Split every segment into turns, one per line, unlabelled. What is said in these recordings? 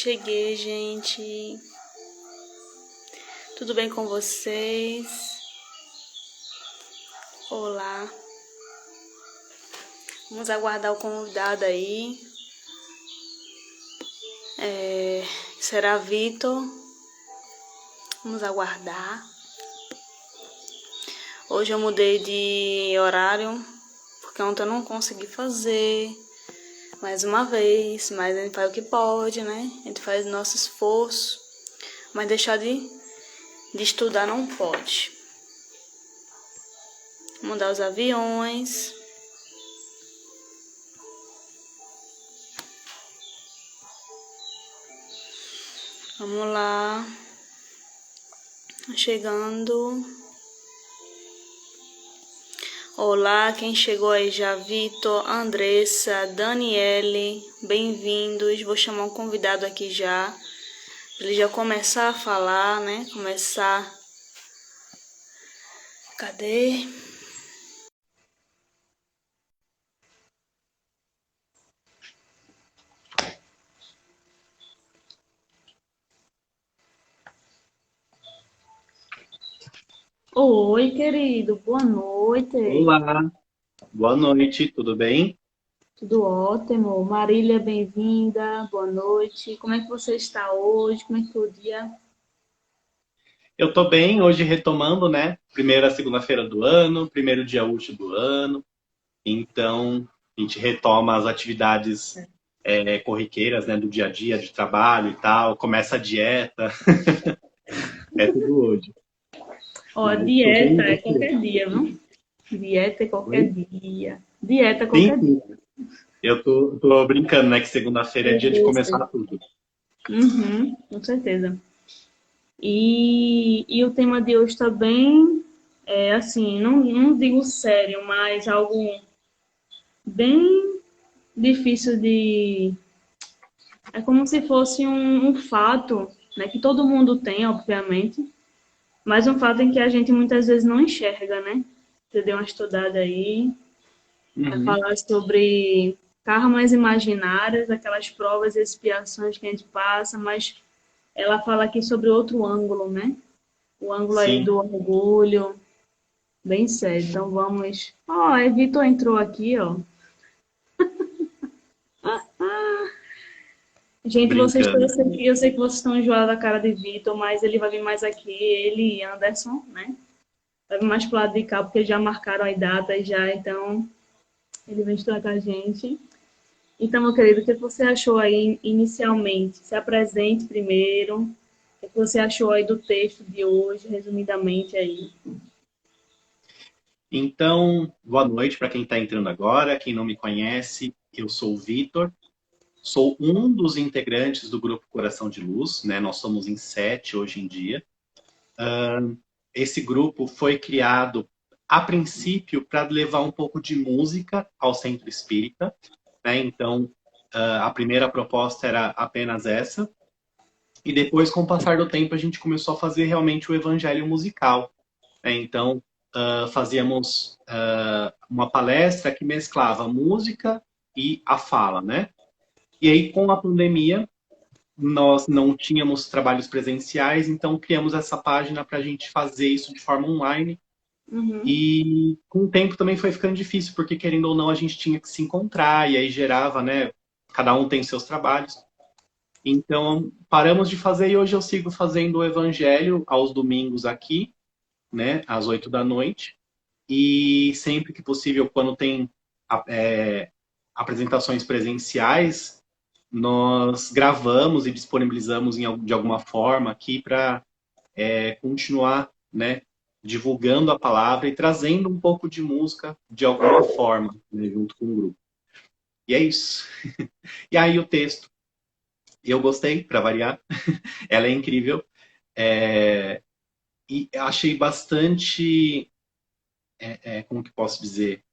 Cheguei, gente. Tudo bem com vocês? Olá. Vamos aguardar o convidado aí. Será Vitor. Vamos aguardar. Hoje eu mudei de horário, porque ontem eu não consegui fazer. Mais uma vez, mas a gente faz o que pode, né? A gente faz o nosso esforço, mas deixar de estudar não pode. Mudar os aviões. Vamos lá. Chegando. Olá, quem chegou aí já, Vitor, Andressa, Daniele, bem-vindos. Vou chamar um convidado aqui já, pra ele já começar a falar, né? Cadê? Oi, querido, boa noite.
Olá, boa noite, tudo bem?
Tudo ótimo. Marília, bem-vinda, boa noite. Como é que você está hoje? Como é que foi o dia?
Eu tô bem, hoje retomando, né? Primeira segunda-feira do ano, primeiro dia útil do ano. Então, a gente retoma as atividades corriqueiras, né? Do dia a dia, de trabalho e tal. Começa a dieta, é tudo hoje.
Ó,
Mas tô bem,
dieta
e
é
você?
qualquer dia, viu? Dieta é qualquer
Oi?
dia. Dieta é
Sim,
qualquer dia.
sim. Eu tô brincando, né? Que segunda-feira é dia de
Eu
começar
sei.
tudo.
Uhum, com certeza. E o tema de hoje também é assim, não digo sério, mas algo bem difícil de. É como se fosse um fato, né, que todo mundo tem, obviamente, mas um fato em que a gente muitas vezes não enxerga, né? Você deu uma estudada aí, vai
Uhum.
falar sobre karmas imaginárias, aquelas provas e expiações que a gente passa, mas ela fala aqui sobre outro ângulo, né? O ângulo aí
Sim,
do orgulho, bem sério. Então vamos. Ó, a Vitor entrou aqui, ó. Gente,
brincando.
eu sei que vocês estão enjoados da cara de Vitor, mas ele vai vir mais aqui, ele e Anderson, né? Vai vir mais pro lado de cá, porque já marcaram as datas já, então ele vem estudar com a gente. Então, meu querido, o que você achou aí inicialmente? Se apresente primeiro. O que você achou aí do texto de hoje, resumidamente aí?
Então, boa noite para quem está entrando agora. Quem não me conhece, eu sou o Vitor. Sou um dos integrantes do grupo Coração de Luz, né? Nós somos em 7 hoje em dia. Esse grupo foi criado a princípio para levar um pouco de música ao centro espírita, né? Então, a primeira proposta era apenas essa. E depois, com o passar do tempo, a gente começou a fazer realmente o evangelho musical, né? Então, fazíamos uma palestra que mesclava música e a fala, né? E aí, com a pandemia, nós não tínhamos trabalhos presenciais, então criamos essa página para a gente fazer isso de forma online.
Uhum.
E com o tempo também foi ficando difícil, porque querendo ou não a gente tinha que se encontrar, e aí gerava, né? Cada um tem seus trabalhos. Então paramos de fazer e hoje eu sigo fazendo o evangelho aos domingos aqui, né? Às 8 da noite. E sempre que possível, quando tem apresentações presenciais, nós gravamos e disponibilizamos de alguma forma aqui para continuar, né, divulgando a palavra e trazendo um pouco de música de alguma forma, né, junto com o grupo. E é isso. E aí o texto, eu gostei, para variar, ela é incrível. É, e achei bastante, como que posso dizer,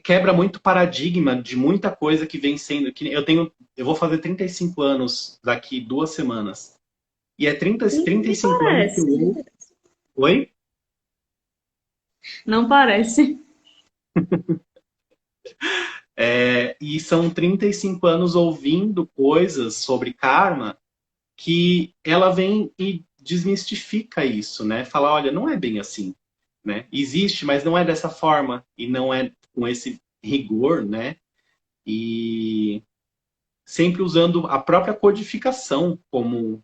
quebra muito paradigma de muita coisa que vem sendo. Que eu vou fazer 35 anos daqui 2 semanas. E é trinta e
Nem
cinco anos que eu
parece.
ouço. Oi?
Não parece.
E são 35 anos ouvindo coisas sobre karma que ela vem e desmistifica isso, né? Fala, olha, não é bem assim, né? Existe, mas não é dessa forma e não é com esse rigor, né? E sempre usando a própria codificação como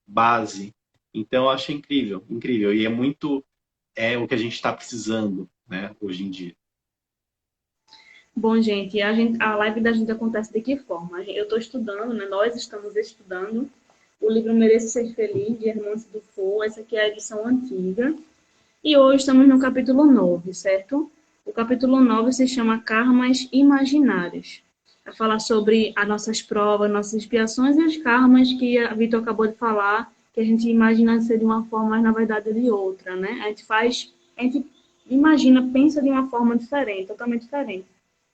base. Então, eu acho incrível, incrível. E é muito o que a gente está precisando, né, hoje em dia.
Bom, gente, a live da gente acontece de que forma? Eu estou estudando, né? Nós estamos estudando o livro Mereço Ser Feliz, de Hermance Dufour. Essa aqui é a edição antiga. E hoje estamos no capítulo 9, certo? O capítulo 9 se chama Karmas Imaginários. Vai falar sobre as nossas provas, nossas expiações e os karmas que a Vitor acabou de falar, que a gente imagina ser de uma forma, mas na verdade é de outra, né? A gente imagina, pensa de uma forma diferente, totalmente diferente.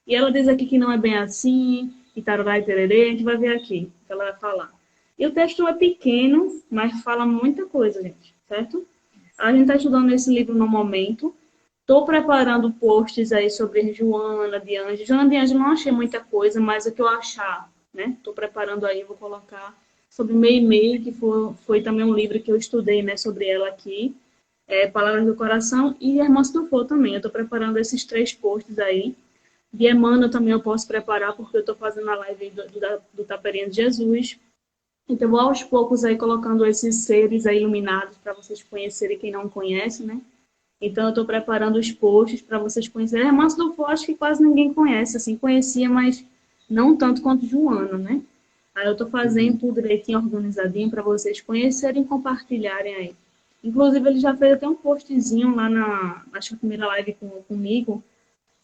E ela diz aqui que não é bem assim, e tarará e tererê, a gente vai ver aqui o que ela vai falar. E o texto é pequeno, mas fala muita coisa, gente, certo? A gente está estudando esse livro no momento. Estou preparando posts aí sobre Joana de Anjos. Joana de Anjos não achei muita coisa, mas o que eu achar, né? Estou preparando aí, vou colocar sobre Mei Mei, que foi também um livro que eu estudei, né, sobre ela aqui. Palavras do Coração e Hermance Dufour também. Eu estou preparando esses 3 posts aí. De Emmanuel também eu posso preparar, porque eu estou fazendo a live do Taperinha de Jesus. Então, vou aos poucos aí colocando esses seres aí iluminados para vocês conhecerem quem não conhece, né? Então, eu estou preparando os posts para vocês conhecerem. Hermance Dufour, acho que quase ninguém conhece, assim, conhecia, mas não tanto quanto Joana, né? Aí eu estou fazendo
Uhum.
tudo direitinho, organizadinho, para vocês conhecerem e compartilharem aí. Inclusive, ele já fez até um postzinho lá acho que a primeira live comigo,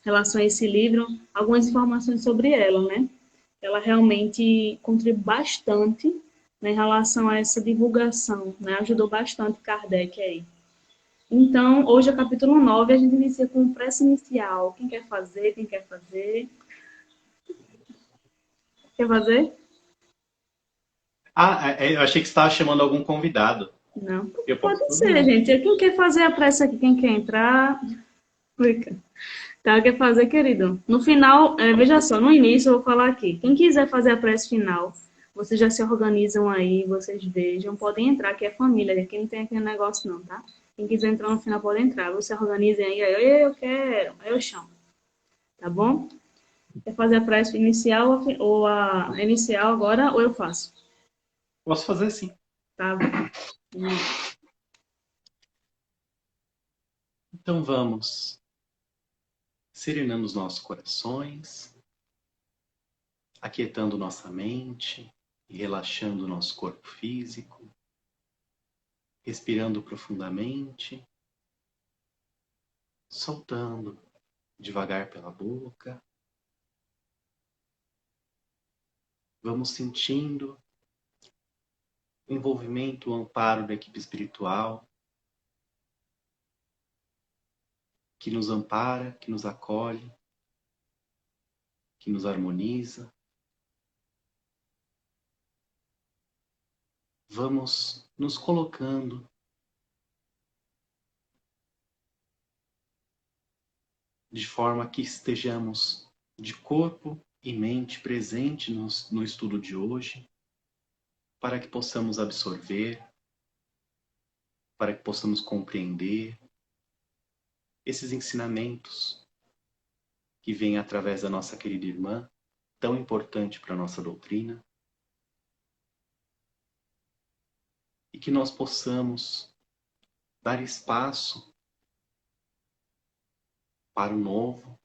em relação a esse livro, algumas informações sobre ela, né? Ela realmente contribui bastante, né, em relação a essa divulgação, né? Ajudou bastante Kardec aí. Então, hoje é o capítulo 9, a gente inicia com prece inicial. Quem quer fazer? Quem quer fazer? Quer fazer?
Eu achei que você estava chamando algum convidado.
Não.
Eu posso
Pode
fazer.
ser, gente. Quem quer fazer a prece aqui? Quem quer entrar? Tá, quer fazer, querido? No final, veja só, no início eu vou falar aqui. Quem quiser fazer a prece final, vocês já se organizam aí, vocês vejam, podem entrar, que é família, aqui não tem aquele negócio não, tá? Quem quiser entrar no final pode entrar. Vocês organizem aí eu quero, aí eu chamo, tá bom? Quer fazer a prece inicial ou a inicial agora, ou eu faço?
Posso fazer sim.
Tá bom.
Então vamos serenando os nossos corações, aquietando nossa mente e relaxando nosso corpo físico, respirando profundamente, soltando devagar pela boca. Vamos sentindo o envolvimento, o amparo da equipe espiritual que nos ampara, que nos acolhe, que nos harmoniza. Vamos nos colocando de forma que estejamos de corpo e mente presente no estudo de hoje, para que possamos absorver, para que possamos compreender esses ensinamentos que vêm através da nossa querida irmã, tão importante para a nossa doutrina, e que nós possamos dar espaço para o novo,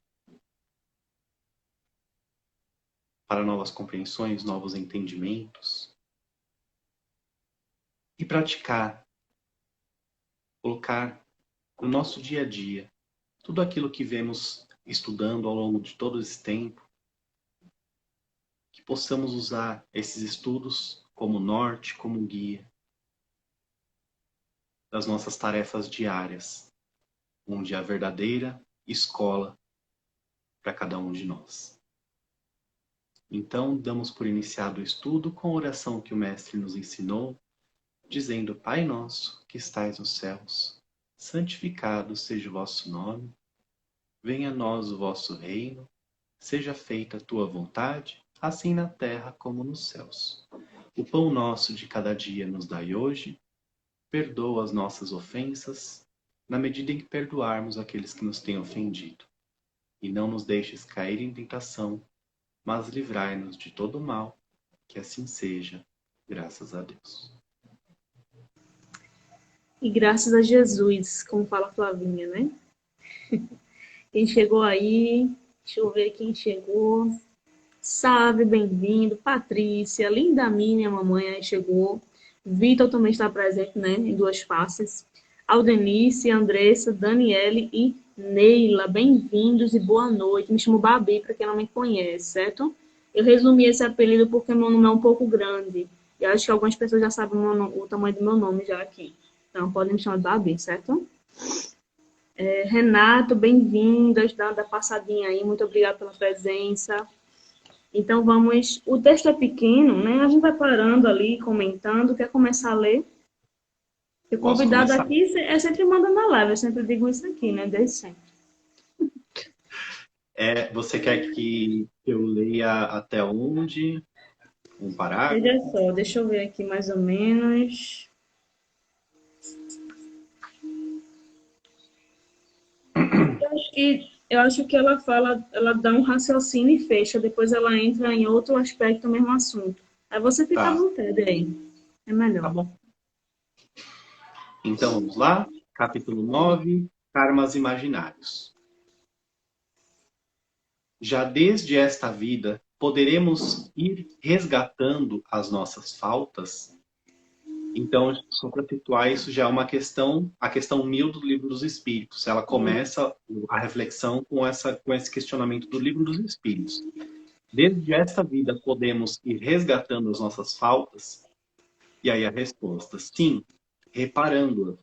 para novas compreensões, novos entendimentos, e praticar, colocar no nosso dia a dia tudo aquilo que vemos estudando ao longo de todo esse tempo, que possamos usar esses estudos como norte, como guia das nossas tarefas diárias, onde é a verdadeira escola para cada um de nós. Então, damos por iniciado o estudo com a oração que o Mestre nos ensinou, dizendo: Pai nosso, que estais nos céus, santificado seja o vosso nome, venha a nós o vosso reino, seja feita a tua vontade, assim na terra como nos céus. O pão nosso de cada dia nos dai hoje, perdoa as nossas ofensas, na medida em que perdoarmos aqueles que nos têm ofendido. E não nos deixes cair em tentação, mas livrai-nos de todo o mal, que assim seja, graças a Deus.
E graças a Jesus, como fala a Flavinha, né? Quem chegou aí, deixa eu ver quem chegou. Sávio, bem-vindo. Patrícia, linda minha mamãe aí chegou. Vitor também está presente, né? Em duas faces. Aldenice, Andressa, Daniele e Neila, bem-vindos e boa noite. Me chamo Babi, para quem não me conhece, certo? Eu resumi esse apelido porque meu nome é um pouco grande. Eu acho que algumas pessoas já sabem o tamanho do meu nome já aqui. Então, podem me chamar de Babi, certo? Renato, bem-vindo. Da passadinha aí, muito obrigada pela presença. Então, vamos... O texto é pequeno, né? A gente vai parando ali, comentando. Quer começar a ler? O
Posso
convidado
começar?
aqui é sempre manda na live. Eu sempre digo isso aqui, né? Desde sempre.
Você quer que eu leia até onde? Um parágrafo?
Veja só, deixa eu ver aqui mais ou menos. Eu acho que ela fala, ela dá um raciocínio e fecha, depois ela entra em outro aspecto do mesmo assunto. Aí você fica à
Tá,
vontade aí. É
tá
melhor.
bom. Então vamos lá. Capítulo 9, Karmas Imaginários. Já desde esta vida, poderemos ir resgatando as nossas faltas. Então, só para situar, isso já é uma questão, a questão 1000 do Livro dos Espíritos. Ela começa a reflexão com esse questionamento do Livro dos Espíritos. Desde esta vida, podemos ir resgatando as nossas faltas? E aí a resposta, sim, reparando-as.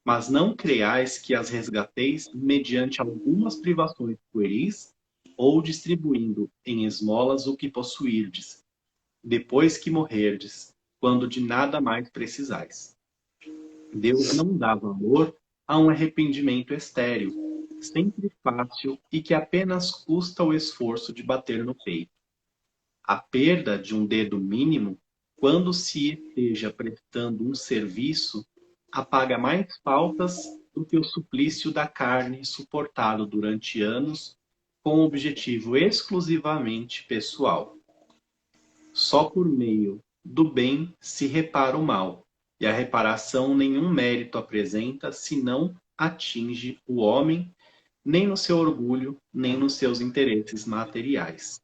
Mas não creais que as resgateis mediante algumas privações pueris ou distribuindo em esmolas o que possuirdes, depois que morrerdes, quando de nada mais precisais. Deus não dá valor a um arrependimento estéril, sempre fácil e que apenas custa o esforço de bater no peito. A perda de um dedo mínimo, quando se esteja prestando um serviço, apaga mais faltas do que o suplício da carne suportado durante anos com objetivo exclusivamente pessoal. Só por meio do bem se repara o mal, e a reparação nenhum mérito apresenta, senão atinge o homem, nem no seu orgulho, nem nos seus interesses materiais.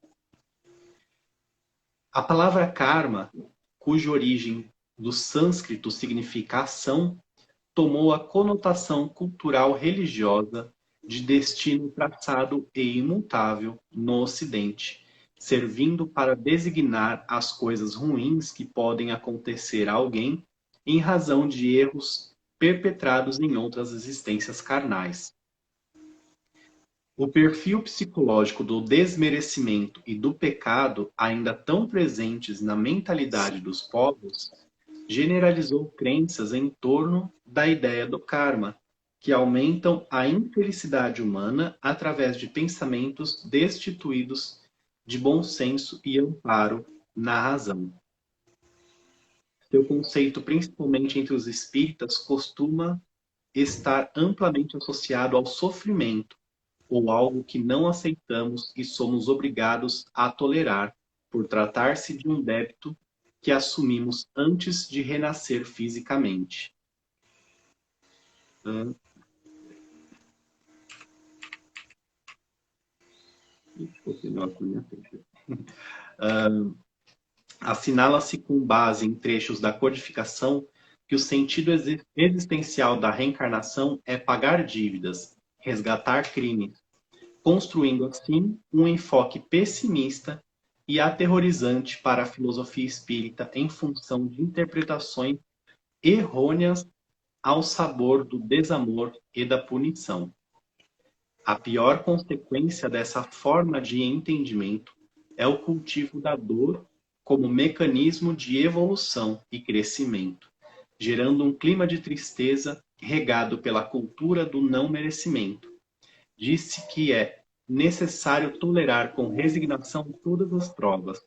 A palavra karma, cuja origem do sânscrito significa ação, tomou a conotação cultural religiosa de destino traçado e imutável no Ocidente, servindo para designar as coisas ruins que podem acontecer a alguém em razão de erros perpetrados em outras existências carnais. O perfil psicológico do desmerecimento e do pecado, ainda tão presentes na mentalidade dos povos, generalizou crenças em torno da ideia do karma, que aumentam a infelicidade humana através de pensamentos destituídos de bom senso e amparo na razão. Seu conceito, principalmente entre os espíritas, costuma estar amplamente associado ao sofrimento, ou algo que não aceitamos e somos obrigados a tolerar, por tratar-se de um débito que assumimos antes de renascer fisicamente. Assinala-se com base em trechos da codificação que o sentido existencial da reencarnação é pagar dívidas, resgatar crimes, construindo assim um enfoque pessimista e aterrorizante para a filosofia espírita em função de interpretações errôneas ao sabor do desamor e da punição. A pior consequência dessa forma de entendimento é o cultivo da dor como mecanismo de evolução e crescimento, gerando um clima de tristeza regado pela cultura do não merecimento. Disse que é necessário tolerar com resignação todas as provas,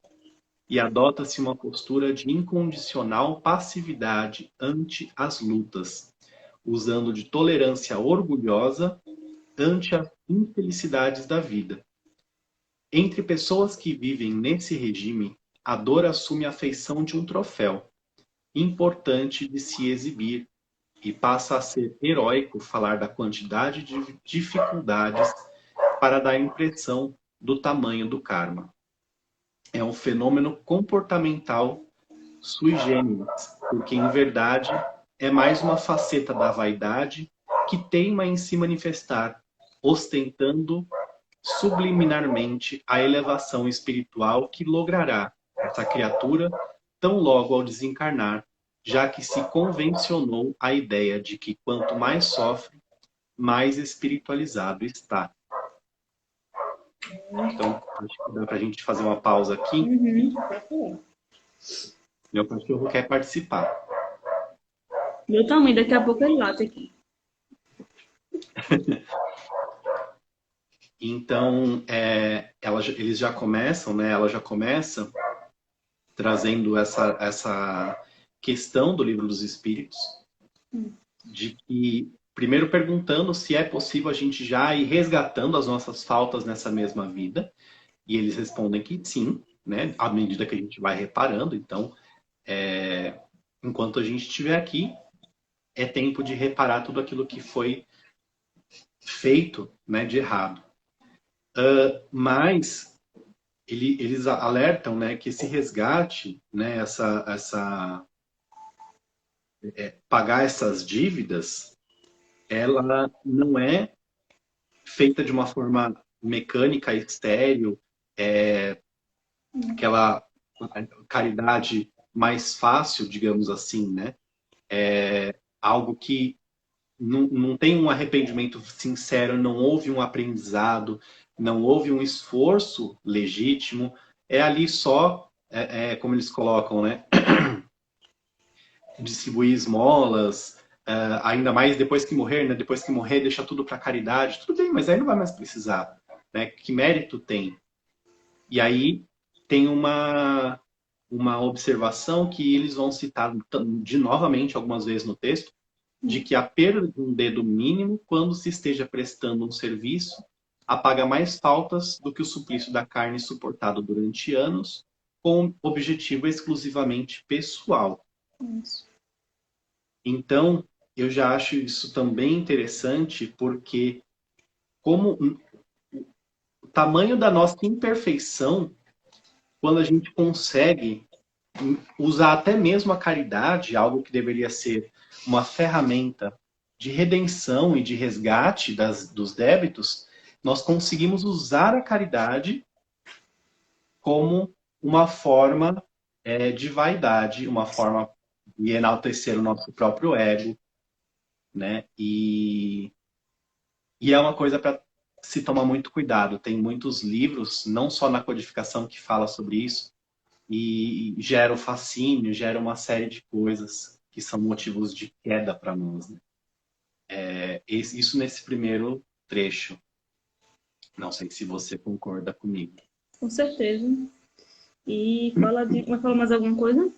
e adota-se uma postura de incondicional passividade ante as lutas, usando de tolerância orgulhosa ante as infelicidades da vida. Entre pessoas que vivem nesse regime, a dor assume a feição de um troféu, importante de se exibir, e passa a ser heróico falar da quantidade de dificuldades para dar a impressão do tamanho do karma. É um fenômeno comportamental sui generis, porque em verdade é mais uma faceta da vaidade que teima em se manifestar, ostentando subliminarmente a elevação espiritual que logrará essa criatura tão logo ao desencarnar, já que se convencionou a ideia de que quanto mais sofre, mais espiritualizado está. Então, acho que dá para a gente fazer uma pausa aqui. Meu cachorro quer participar.
Meu tamanho, daqui a pouco ele late aqui.
Então, eles já começam, né? Ela já começa trazendo essa questão do Livro dos Espíritos, de que, primeiro perguntando se é possível a gente já ir resgatando as nossas faltas nessa mesma vida, e eles respondem que sim, né? À medida que a gente vai reparando. Então, enquanto a gente estiver aqui, é tempo de reparar tudo aquilo que foi feito, né, de errado. Mas eles alertam, né, que esse resgate, né, pagar essas dívidas, ela não é feita de uma forma mecânica, estéril, aquela caridade mais fácil, digamos assim, né? Algo que não tem um arrependimento sincero, não houve um aprendizado, não houve um esforço legítimo. É ali só, como eles colocam, né? Distribuir esmolas, ainda mais depois que morrer, né? Depois que morrer, deixa tudo para caridade. Tudo bem, mas aí não vai mais precisar, né? Que mérito tem? E aí tem uma observação que eles vão citar novamente algumas vezes no texto, de que a perda de um dedo mínimo, quando se esteja prestando um serviço, apaga mais faltas do que o suplício da carne suportado durante anos, com objetivo exclusivamente pessoal.
Isso.
Então, eu já acho isso também interessante, porque como o tamanho da nossa imperfeição, quando a gente consegue usar até mesmo a caridade, algo que deveria ser uma ferramenta de redenção e de resgate dos débitos, nós conseguimos usar a caridade como uma forma de vaidade, uma forma de enaltecer o nosso próprio ego, né? E é uma coisa para se tomar muito cuidado. Tem muitos livros, não só na codificação, que fala sobre isso, e gera o fascínio, gera uma série de coisas que são motivos de queda para nós, né? Isso nesse primeiro trecho. Não sei se você concorda comigo.
Com certeza. E vai falar mais alguma coisa?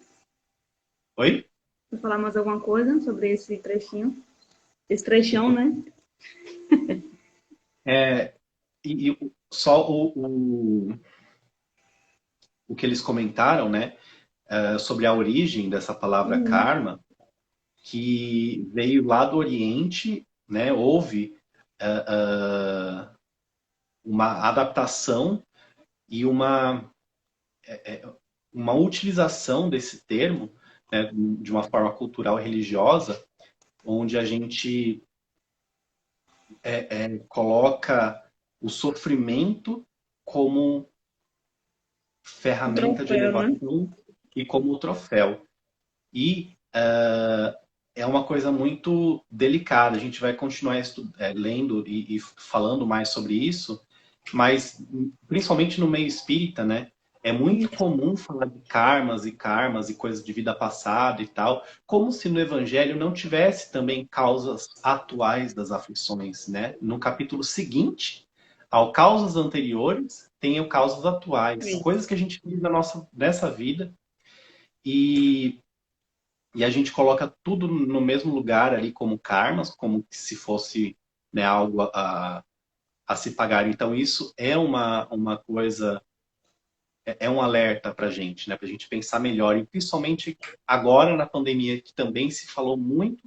Oi?
Vai falar mais alguma coisa sobre esse trechinho? Esse trechão, né?
E só o que eles comentaram, né? Sobre a origem dessa palavra karma, que veio lá do Oriente, né? Houve uma adaptação e uma utilização desse termo, né, de uma forma cultural e religiosa, onde a gente coloca o sofrimento como ferramenta de elevação, né? E como troféu. E é uma coisa muito delicada. A gente vai continuar lendo e falando mais sobre isso, mas principalmente no meio espírita, né? É muito comum falar de karmas e coisas de vida passada e tal, como se no Evangelho não tivesse também causas atuais das aflições, né? No capítulo seguinte, Ao causas anteriores, tem o causas atuais.
Sim.
Coisas que a gente vive nessa vida e a gente coloca tudo no mesmo lugar ali como karmas, como se fosse, né, algo a se pagar. Então isso é uma coisa, é um alerta para a gente, né, para a gente pensar melhor. E principalmente agora na pandemia, que também se falou muito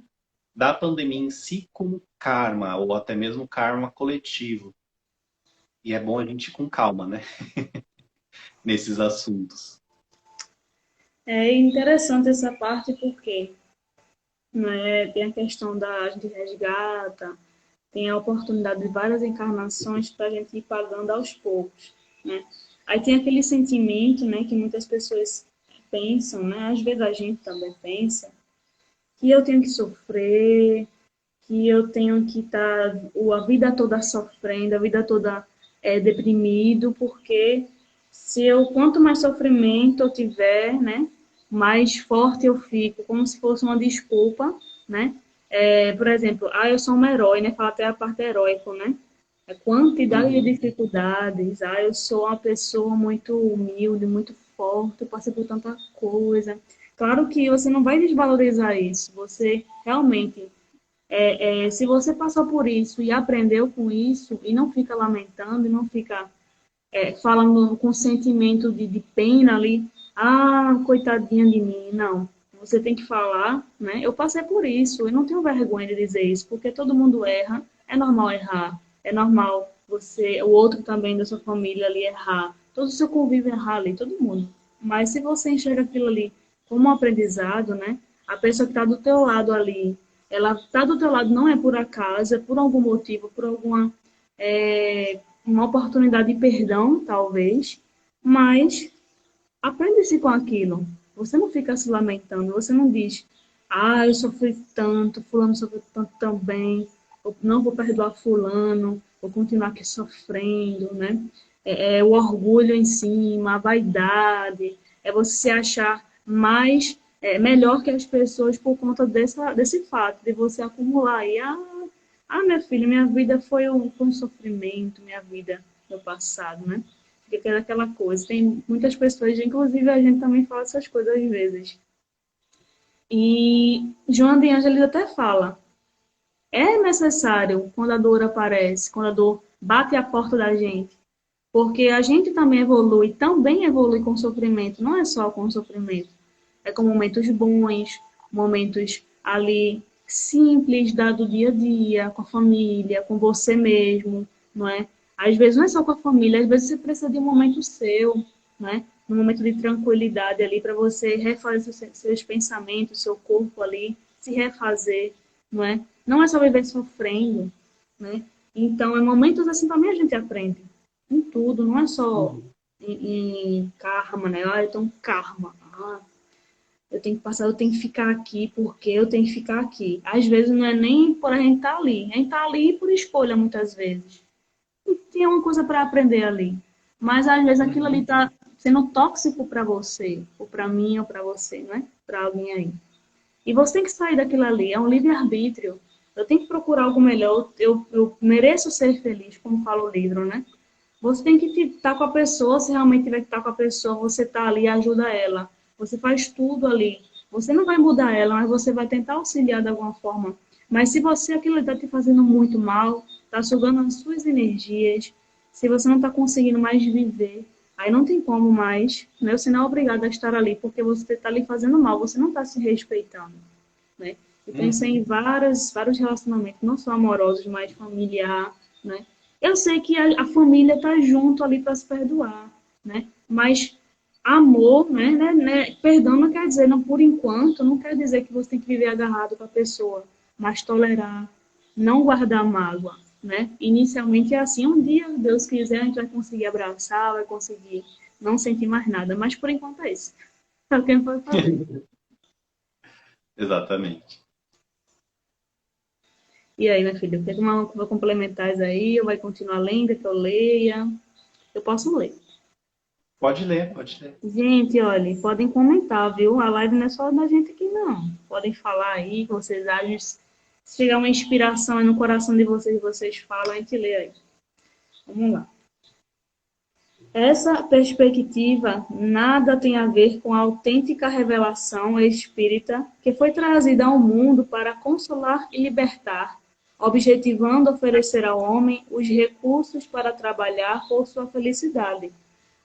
da pandemia em si como karma, ou até mesmo karma coletivo. E é bom a gente ir com calma, né, nesses assuntos.
É interessante essa parte porque, né, tem a questão da gente resgata, tem a oportunidade de várias encarnações para a gente ir pagando aos poucos, né? Aí tem aquele sentimento, né, que muitas pessoas pensam, né, às vezes a gente também pensa, que eu tenho que sofrer, que eu tenho que estar a vida toda sofrendo, a vida toda deprimido, porque se eu quanto mais sofrimento eu tiver, né, mais forte eu fico, como se fosse uma desculpa, né? Por exemplo, eu sou um herói, né? Fala até a parte heróica, né? A quantidade de
Uhum.
dificuldades, eu sou uma pessoa muito humilde, muito forte, eu passei por tanta coisa. Claro que você não vai desvalorizar isso, você realmente se você passou por isso e aprendeu com isso e não fica lamentando e não fica falando com sentimento de pena ali, coitadinha de mim, não. Você tem que falar, né? Eu passei por isso, eu não tenho vergonha de dizer isso, porque todo mundo erra, é normal errar, é normal o outro também da sua família ali errar, todo o seu convívio errar ali, todo mundo. Mas se você enxerga aquilo ali como um aprendizado, né? A pessoa que está do teu lado ali, ela está do teu lado não é por acaso, é por algum motivo, por alguma uma oportunidade de perdão, talvez, mas aprende-se com aquilo. Você não fica se lamentando, você não diz, eu sofri tanto, fulano sofreu tanto também, eu não vou perdoar fulano, vou continuar aqui sofrendo, né? O orgulho em cima, a vaidade, é você se achar mais, melhor que as pessoas por conta desse fato, de você acumular aí, minha filha, minha vida foi um sofrimento, minha vida no passado, né? Fica aquela coisa. Tem muitas pessoas, inclusive a gente também fala essas coisas às vezes. E Joana de Ângeles até fala, é necessário quando a dor aparece, quando a dor bate a porta da gente, porque a gente também evolui com sofrimento, não é só com sofrimento. É com momentos bons, momentos ali simples do dia a dia, com a família, com você mesmo, não é? Às vezes não é só com a família, às vezes você precisa de um momento seu, né? Um momento de tranquilidade ali para você refazer seus pensamentos, seu corpo ali, se refazer, não é? Não é só viver sofrendo, né? Então, em momentos assim também a gente aprende em tudo, não é só
Uhum.
em karma, né? Eu tenho karma. Eu tenho que passar, eu tenho que ficar aqui porque eu tenho que ficar aqui. Às vezes não é nem por a gente estar ali. A gente está ali por escolha, muitas vezes. E tem uma coisa para aprender ali. Mas às vezes aquilo ali
Uhum.
está sendo tóxico para você, ou para mim, ou para você, né? Para alguém aí. E você tem que sair daquilo ali. É um livre-arbítrio. Eu tenho que procurar algo melhor. Eu mereço ser feliz, como fala o livro, né? Você tem que estar com a pessoa, se realmente tiver que estar com a pessoa, você está ali e ajuda ela. Você faz tudo ali. Você não vai mudar ela, mas você vai tentar auxiliar de alguma forma. Mas se aquilo está te fazendo muito mal, está sugando as suas energias, se você não está conseguindo mais viver, aí não tem como mais, né? Você não é obrigado a estar ali, porque você está ali fazendo mal, você não está se respeitando, né? Eu pensei em
Uhum.
vários relacionamentos, não só amorosos, mas familiar, né? Eu sei que a família está junto ali para se perdoar, né? Mas amor, perdão não quer dizer, não, por enquanto, não quer dizer que você tem que viver agarrado com a pessoa, mas tolerar, não guardar mágoa, né? Inicialmente é assim, um dia, Deus quiser, a gente vai conseguir abraçar, vai conseguir não sentir mais nada, mas por enquanto é isso. É o que a gente pode fazer.
Exatamente.
E aí, minha filha, tem uma complementares aí, ou vai continuar lendo, que eu leia? Eu posso ler.
Pode ler, pode ler.
Gente, olha, podem comentar, viu? A live não é só da gente aqui, não. Podem falar aí, o que vocês acham. Se chegar uma inspiração aí no coração de vocês, vocês falam, a gente lê aí. Vamos lá. Essa perspectiva nada tem a ver com a autêntica revelação espírita que foi trazida ao mundo para consolar e libertar, objetivando oferecer ao homem os recursos para trabalhar por sua felicidade.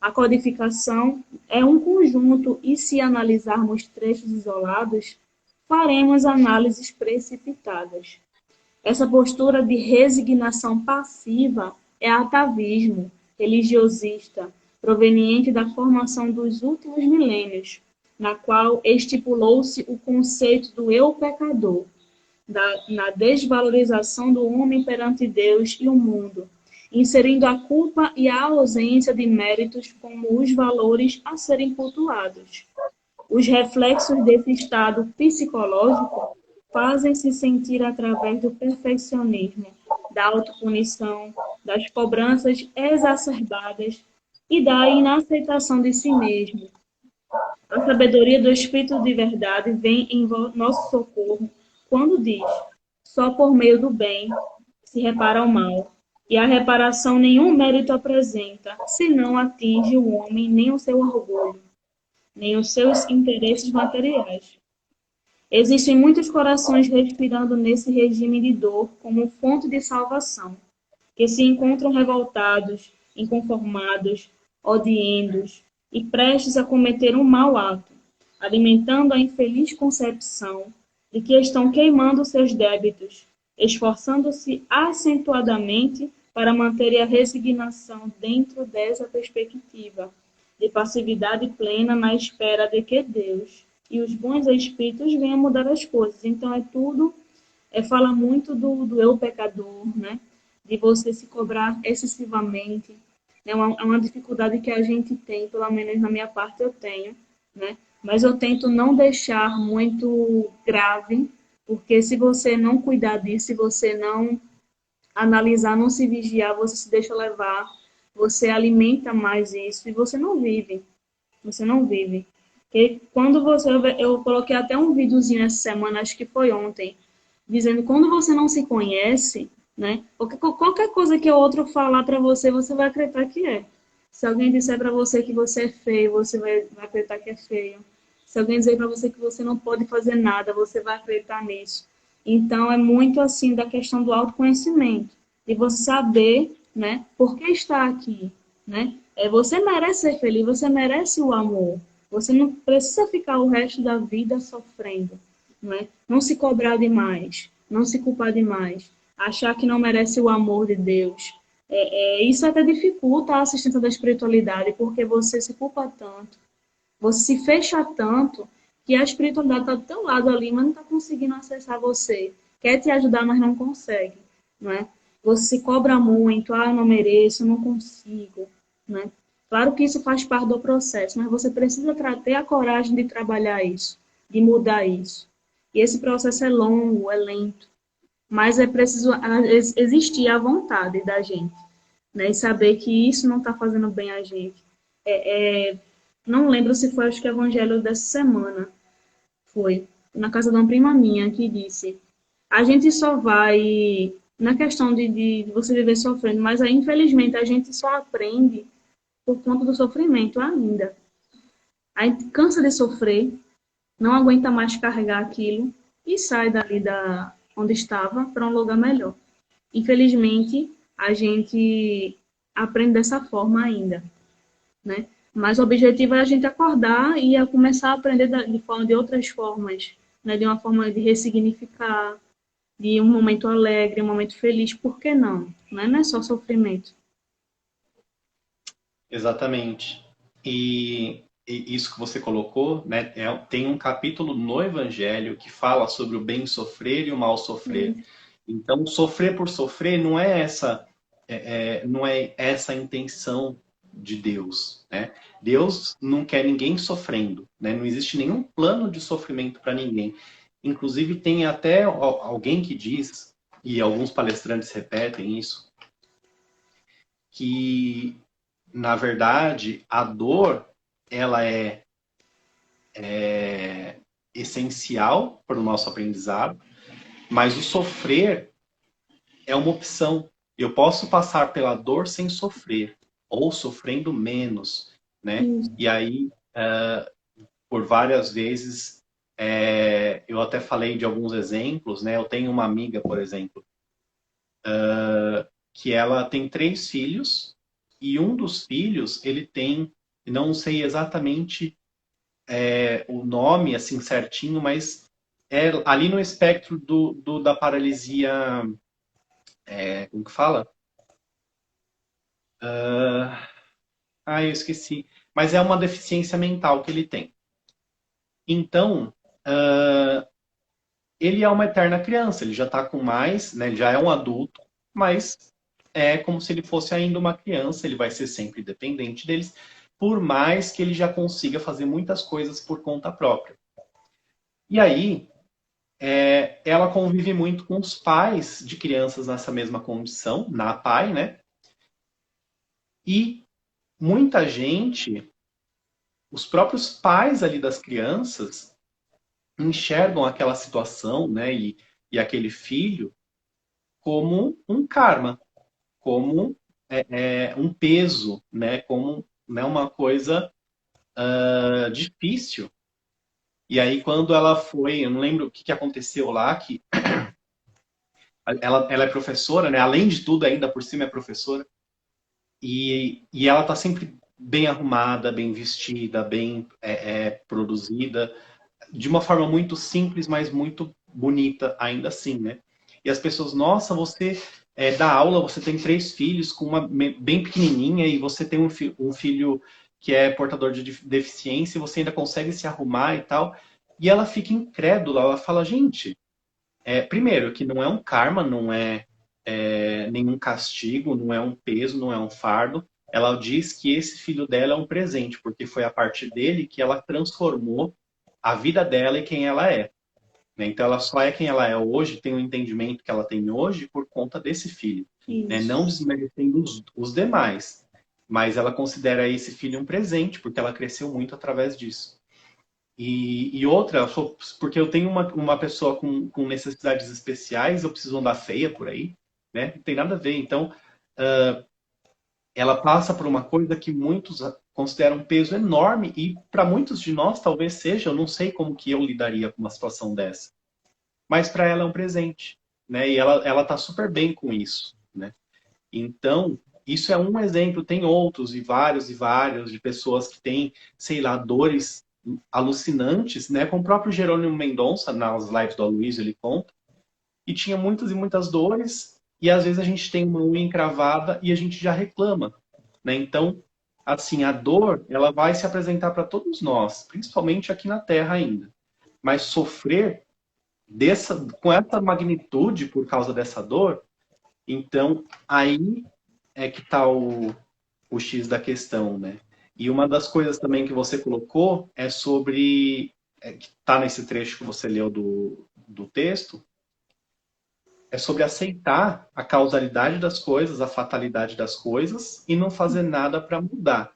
A codificação é um conjunto e, se analisarmos trechos isolados, faremos análises precipitadas. Essa postura de resignação passiva é atavismo religiosista, proveniente da formação dos últimos milênios, na qual estipulou-se o conceito do eu pecador, na desvalorização do homem perante Deus e o mundo, inserindo a culpa e a ausência de méritos como os valores a serem cultuados. Os reflexos desse estado psicológico fazem-se sentir através do perfeccionismo, da autopunição, das cobranças exacerbadas e da inaceitação de si mesmo. A sabedoria do Espírito de verdade vem em nosso socorro quando diz: só por meio do bem se repara o mal, e a reparação nenhum mérito apresenta, se não atinge o homem nem o seu orgulho, nem os seus interesses materiais. Existem muitos corações respirando nesse regime de dor como fonte de salvação, que se encontram revoltados, inconformados, odiendos e prestes a cometer um mau ato, alimentando a infeliz concepção de que estão queimando seus débitos, esforçando-se acentuadamente para manter a resignação dentro dessa perspectiva de passividade plena na espera de que Deus e os bons espíritos venham mudar as coisas. Então, fala muito do eu pecador, né? De você se cobrar excessivamente. É uma dificuldade que a gente tem, pelo menos na minha parte eu tenho, né? Mas eu tento não deixar muito grave, porque se você não cuidar disso, se você não analisar, não se vigiar, você se deixa levar, você alimenta mais isso e você não vive. Você não vive. Porque quando você... Eu coloquei até um videozinho essa semana, acho que foi ontem, dizendo que quando você não se conhece, né? Qualquer coisa que o outro falar para você, você vai acreditar que é. Se alguém disser para você que você é feio, você vai acreditar que é feio. Se alguém dizer para você que você não pode fazer nada, você vai acreditar nisso. Então, é muito assim da questão do autoconhecimento. De você saber, né, por que está aqui, né? Você merece ser feliz, você merece o amor. Você não precisa ficar o resto da vida sofrendo, né? Não se cobrar demais, não se culpar demais, achar que não merece o amor de Deus. Isso até dificulta a assistência da espiritualidade, porque você se culpa tanto, você se fecha tanto, que a espiritualidade está do teu lado ali, mas não está conseguindo acessar você. Quer te ajudar, mas não consegue, não é? Você se cobra muito, eu não mereço, eu não consigo, né? Claro que isso faz parte do processo, mas você precisa ter a coragem de trabalhar isso, de mudar isso. E esse processo é longo, é lento, mas é preciso existir a vontade da gente, né? E saber que isso não está fazendo bem a gente. Não lembro se foi, acho que o evangelho dessa semana, foi na casa de uma prima minha que disse: a gente só vai, na questão de você viver sofrendo, mas aí, infelizmente a gente só aprende por conta do sofrimento ainda. A gente cansa de sofrer, não aguenta mais carregar aquilo e sai dali onde estava para um lugar melhor. Infelizmente, a gente aprende dessa forma ainda, né? Mas o objetivo é a gente acordar e a começar a aprender de outras formas, né? De uma forma de ressignificar, de um momento alegre, um momento feliz, por que não? Não é só sofrimento.
Exatamente. E isso que você colocou, né, tem um capítulo no Evangelho que fala sobre o bem sofrer e o mal sofrer. Então, sofrer por sofrer não é essa a intenção de Deus, né? Deus não quer ninguém sofrendo, né? Não existe nenhum plano de sofrimento para ninguém. Inclusive, tem até alguém que diz, e alguns palestrantes repetem isso, que na verdade, a dor, ela é essencial para o nosso aprendizado, mas o sofrer é uma opção. Eu posso passar pela dor sem sofrer, ou sofrendo menos, né?
Isso.
E aí, por várias vezes, eu até falei de alguns exemplos, né? Eu tenho uma amiga, por exemplo, que ela tem 3 filhos, e um dos filhos, ele tem, não sei exatamente o nome, assim, certinho, mas é ali no espectro da paralisia, como que fala? Eu esqueci. Mas é uma deficiência mental que ele tem. Então, ele é uma eterna criança, ele já está com mais, né? Ele já é um adulto, mas é como se ele fosse ainda uma criança, ele vai ser sempre dependente deles, por mais que ele já consiga fazer muitas coisas por conta própria. E aí, ela convive muito com os pais de crianças nessa mesma condição, na PAI, né? E muita gente, os próprios pais ali das crianças, enxergam aquela situação, né? E aquele filho como um karma, como um peso, né? Como, né, uma coisa difícil. E aí, quando ela foi, eu não lembro o que aconteceu lá, que ela é professora, né? Além de tudo, ainda por cima é professora. E ela tá sempre bem arrumada, bem vestida, bem produzida, de uma forma muito simples, mas muito bonita ainda assim, né? E as pessoas, nossa, você dá aula, você tem 3 filhos com uma bem pequenininha e você tem um filho que é portador de deficiência e você ainda consegue se arrumar e tal. E ela fica incrédula, ela fala, gente, primeiro, que não é um karma, não é nenhum castigo, não é um peso, não é um fardo. Ela diz que esse filho dela é um presente, porque foi a partir dele que ela transformou a vida dela e quem ela é. Né? Então ela só é quem ela é hoje, tem o entendimento que ela tem hoje por conta desse filho. Né?
Isso.
Não desmerecendo os demais. Mas ela considera esse filho um presente, porque ela cresceu muito através disso. E outra, porque eu tenho uma pessoa com necessidades especiais, eu preciso andar feia por aí, né? Não tem nada a ver. Então, ela passa por uma coisa que muitos consideram um peso enorme e para muitos de nós talvez seja, eu não sei como que eu lidaria com uma situação dessa. Mas para ela é um presente, né? E ela tá super bem com isso, né? Então, isso é um exemplo, tem outros e vários de pessoas que têm, sei lá, dores alucinantes, né? Com o próprio Jerônimo Mendonça, nas lives do Aloysio, ele conta, e tinha muitas e muitas dores, e às vezes a gente tem uma unha encravada e a gente já reclama, né? Então, assim, a dor, ela vai se apresentar para todos nós, principalmente aqui na Terra ainda. Mas sofrer com essa magnitude por causa dessa dor, então aí é que está o X da questão, né? E uma das coisas também que você colocou é sobre, que está nesse trecho que você leu do texto, é sobre aceitar a causalidade das coisas, a fatalidade das coisas e não fazer nada para mudar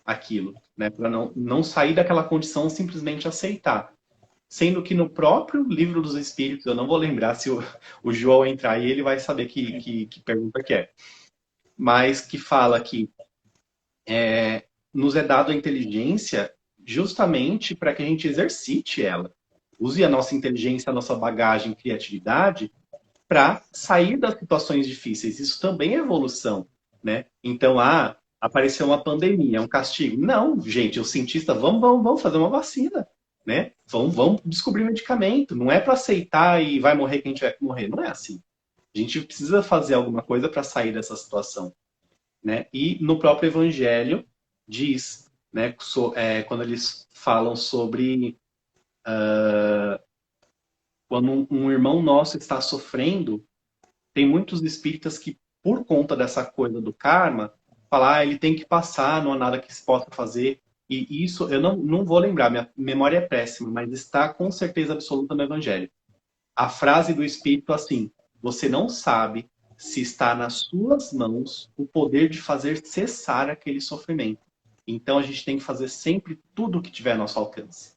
aquilo, né? Para não sair daquela condição, simplesmente aceitar. Sendo que no próprio livro dos Espíritos, eu não vou lembrar se o João entrar aí, ele vai saber que pergunta que é. Mas que fala que nos é dado a inteligência justamente para que a gente exercite ela. Use a nossa inteligência, a nossa bagagem, criatividade para sair das situações difíceis. Isso também é evolução, né? Então, apareceu uma pandemia, é um castigo. Não, gente, os cientistas, vamos fazer uma vacina, né? Vamos descobrir medicamento. Não é para aceitar e vai morrer quem tiver que morrer. Não é assim. A gente precisa fazer alguma coisa para sair dessa situação, né? E no próprio Evangelho diz, né? Quando eles falam sobre quando um irmão nosso está sofrendo, tem muitos espíritas que, por conta dessa coisa do karma, falam, ele tem que passar, não há nada que se possa fazer. E isso, eu não vou lembrar, minha memória é péssima, mas está com certeza absoluta no Evangelho. A frase do espírito assim, você não sabe se está nas suas mãos o poder de fazer cessar aquele sofrimento. Então a gente tem que fazer sempre tudo o que tiver a nosso alcance.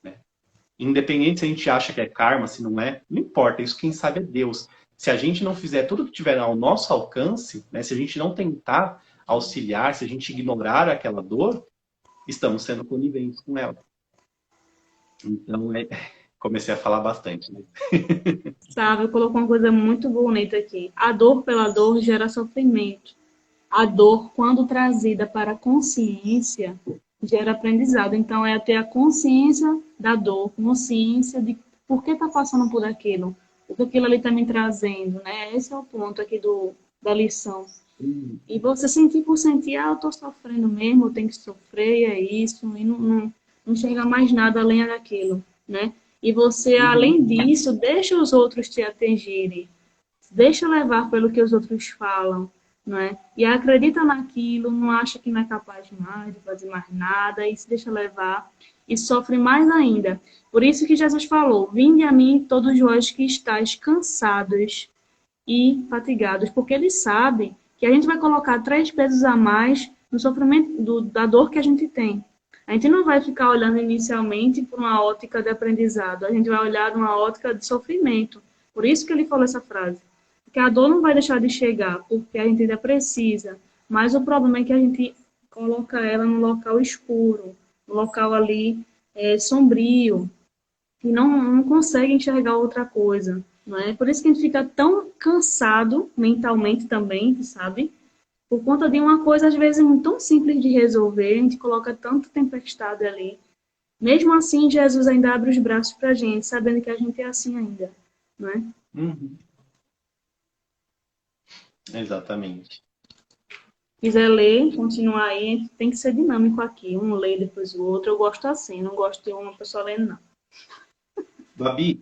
Né? Independente se a gente acha que é karma, se não é, não importa, isso quem sabe é Deus. Se a gente não fizer tudo que tiver ao nosso alcance, né, se a gente não tentar auxiliar, se a gente ignorar aquela dor, estamos sendo coniventes com ela. Então, comecei a falar bastante. Né?
Sabe, colocou uma coisa muito bonita aqui. A dor pela dor gera sofrimento. A dor, quando trazida para a consciência, gera aprendizado. Então, é ter a consciência da dor, consciência de por que está passando por aquilo, o que aquilo ali está me trazendo, né? Esse é o ponto aqui da lição. E você sentir por sentir, eu estou sofrendo mesmo, eu tenho que sofrer, é isso, e não chega mais nada além daquilo, né? E você, além disso, deixa os outros te atingirem, deixa levar pelo que os outros falam, não é? E acredita naquilo, não acha que não é capaz de mais, de fazer mais nada, e se deixa levar e sofre mais ainda. Por isso que Jesus falou: vinde a mim todos vós que estáis cansados e fatigados, porque ele sabe que a gente vai colocar 3 pesos a mais no sofrimento da dor que a gente tem. A gente não vai ficar olhando inicialmente por uma ótica de aprendizado, a gente vai olhar uma ótica de sofrimento. Por isso que ele falou essa frase. Porque a dor não vai deixar de chegar, porque a gente ainda precisa. Mas o problema é que a gente coloca ela no local escuro, no local ali sombrio, e não consegue enxergar outra coisa, não é? Por isso que a gente fica tão cansado mentalmente também, sabe? Por conta de uma coisa, às vezes, tão simples de resolver, a gente coloca tanta tempestade ali. Mesmo assim, Jesus ainda abre os braços para a gente, sabendo que a gente é assim ainda, não é?
Uhum. Exatamente.
Quiser ler, continuar aí, tem que ser dinâmico aqui. Um lê depois o outro. Eu gosto assim, não gosto de uma pessoa lendo, não.
Babi,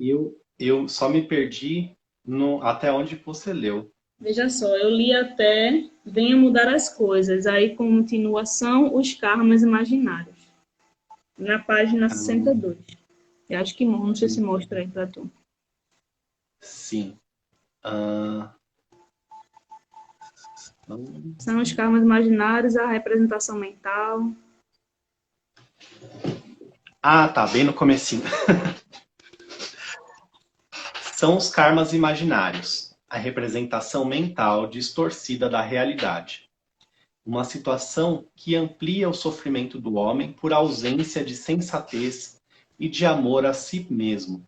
eu só me perdi no, até onde você leu.
Veja só, eu li até venha mudar as coisas. Aí, continuação, os karmas imaginários. Na página
Ah,
62. Eu acho que não sei se mostra aí para tu.
sim. Ah,
São os karmas imaginários, a representação mental.
tá, bem no comecinho. São os karmas imaginários, a representação mental distorcida da realidade. Uma situação que amplia o sofrimento do homem por ausência de sensatez e de amor a si mesmo.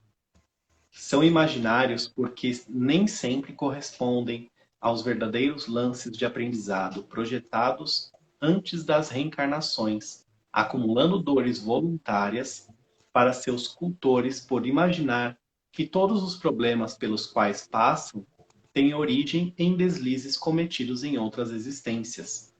São imaginários porque nem sempre correspondem aos verdadeiros lances de aprendizado projetados antes das reencarnações, acumulando dores voluntárias para seus cultores por imaginar que todos os problemas pelos quais passam têm origem em deslizes cometidos em outras existências.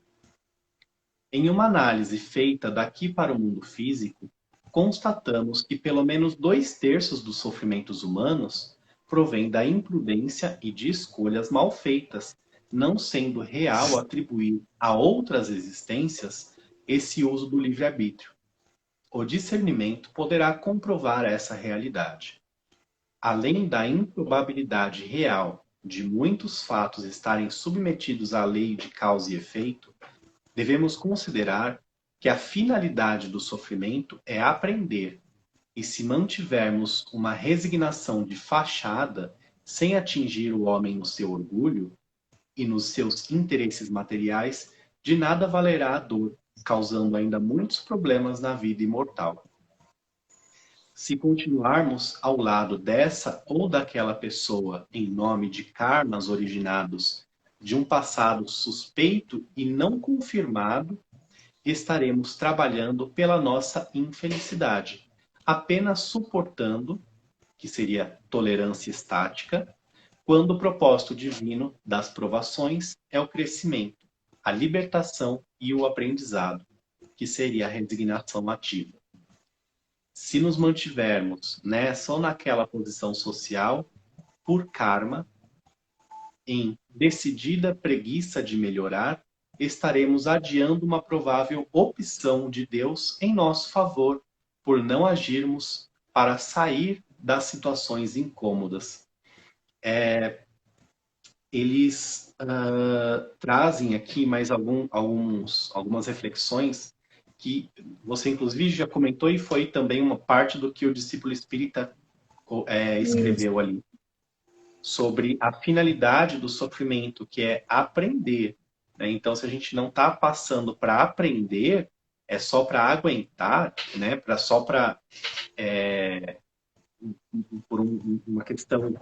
Em uma análise feita daqui para o mundo físico, constatamos que pelo menos 2/3 dos sofrimentos humanos provém da imprudência e de escolhas mal feitas, não sendo real atribuir a outras existências esse uso do livre-arbítrio. O discernimento poderá comprovar essa realidade. Além da improbabilidade real de muitos fatos estarem submetidos à lei de causa e efeito, devemos considerar que a finalidade do sofrimento é aprender, e se mantivermos uma resignação de fachada, sem atingir o homem no seu orgulho e nos seus interesses materiais, de nada valerá a dor, causando ainda muitos problemas na vida imortal. Se continuarmos ao lado dessa ou daquela pessoa em nome de karmas originados de um passado suspeito e não confirmado, estaremos trabalhando pela nossa infelicidade, apenas suportando, que seria tolerância estática, quando o propósito divino das provações é o crescimento, a libertação e o aprendizado, que seria a resignação ativa. Se nos mantivermos nessa ou naquela posição social, por karma, em decidida preguiça de melhorar, estaremos adiando uma provável opção de Deus em nosso favor, por não agirmos para sair das situações incômodas. Eles trazem aqui mais algumas reflexões que você, inclusive, já comentou e foi também uma parte do que o discípulo espírita
Isso.
escreveu ali sobre a finalidade do sofrimento, que é aprender, né? Então, se a gente não está passando para aprender, é só para aguentar, né? Só para por uma questão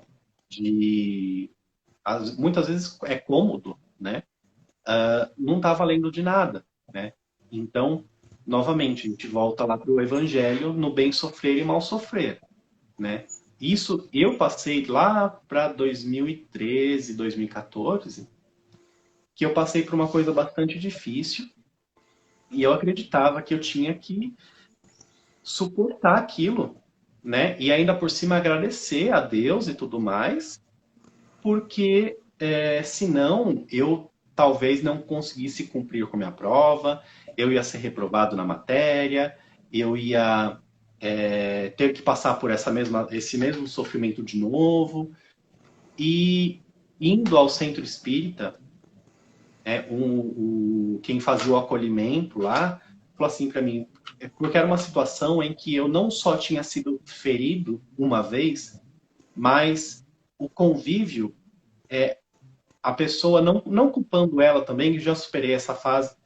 de muitas vezes é cômodo, né? Não está valendo de nada, né? Então, novamente, a gente volta lá para o Evangelho no bem sofrer e mal sofrer, né? Isso eu passei lá para 2013, 2014, que eu passei por uma coisa bastante difícil e eu acreditava que eu tinha que suportar aquilo, né? E ainda por cima agradecer a Deus e tudo mais, porque senão eu talvez não conseguisse cumprir com a minha prova, eu ia ser reprovado na matéria, eu ia ter que passar por esse mesmo sofrimento de novo. E indo ao centro espírita, quem fazia o acolhimento lá falou assim para mim, porque era uma situação em que eu não só tinha sido ferido uma vez, mas o convívio, a pessoa, não culpando ela também, já superei essa fase,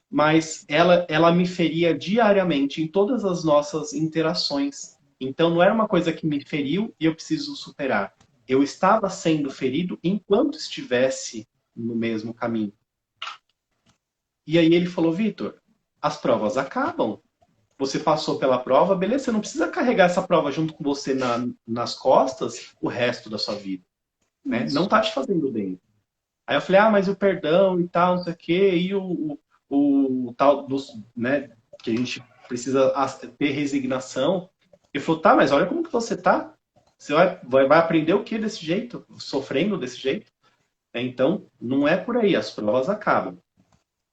mas ela me feria diariamente em todas as nossas interações. Então não era uma coisa que me feriu e eu preciso superar. Eu estava sendo ferido enquanto estivesse no mesmo caminho. E aí ele falou, Vitor, as provas acabam. Você passou pela prova, beleza, você não precisa carregar essa prova junto com você nas costas o resto da sua vida. Né? Não está te fazendo bem. Aí eu falei, mas o perdão e tal, não sei o quê, e o tal dos, né, que a gente precisa ter resignação. Ele falou, tá, mas olha como que você tá. Você vai aprender o que desse jeito? Sofrendo desse jeito? Então, não é por aí, as provas acabam.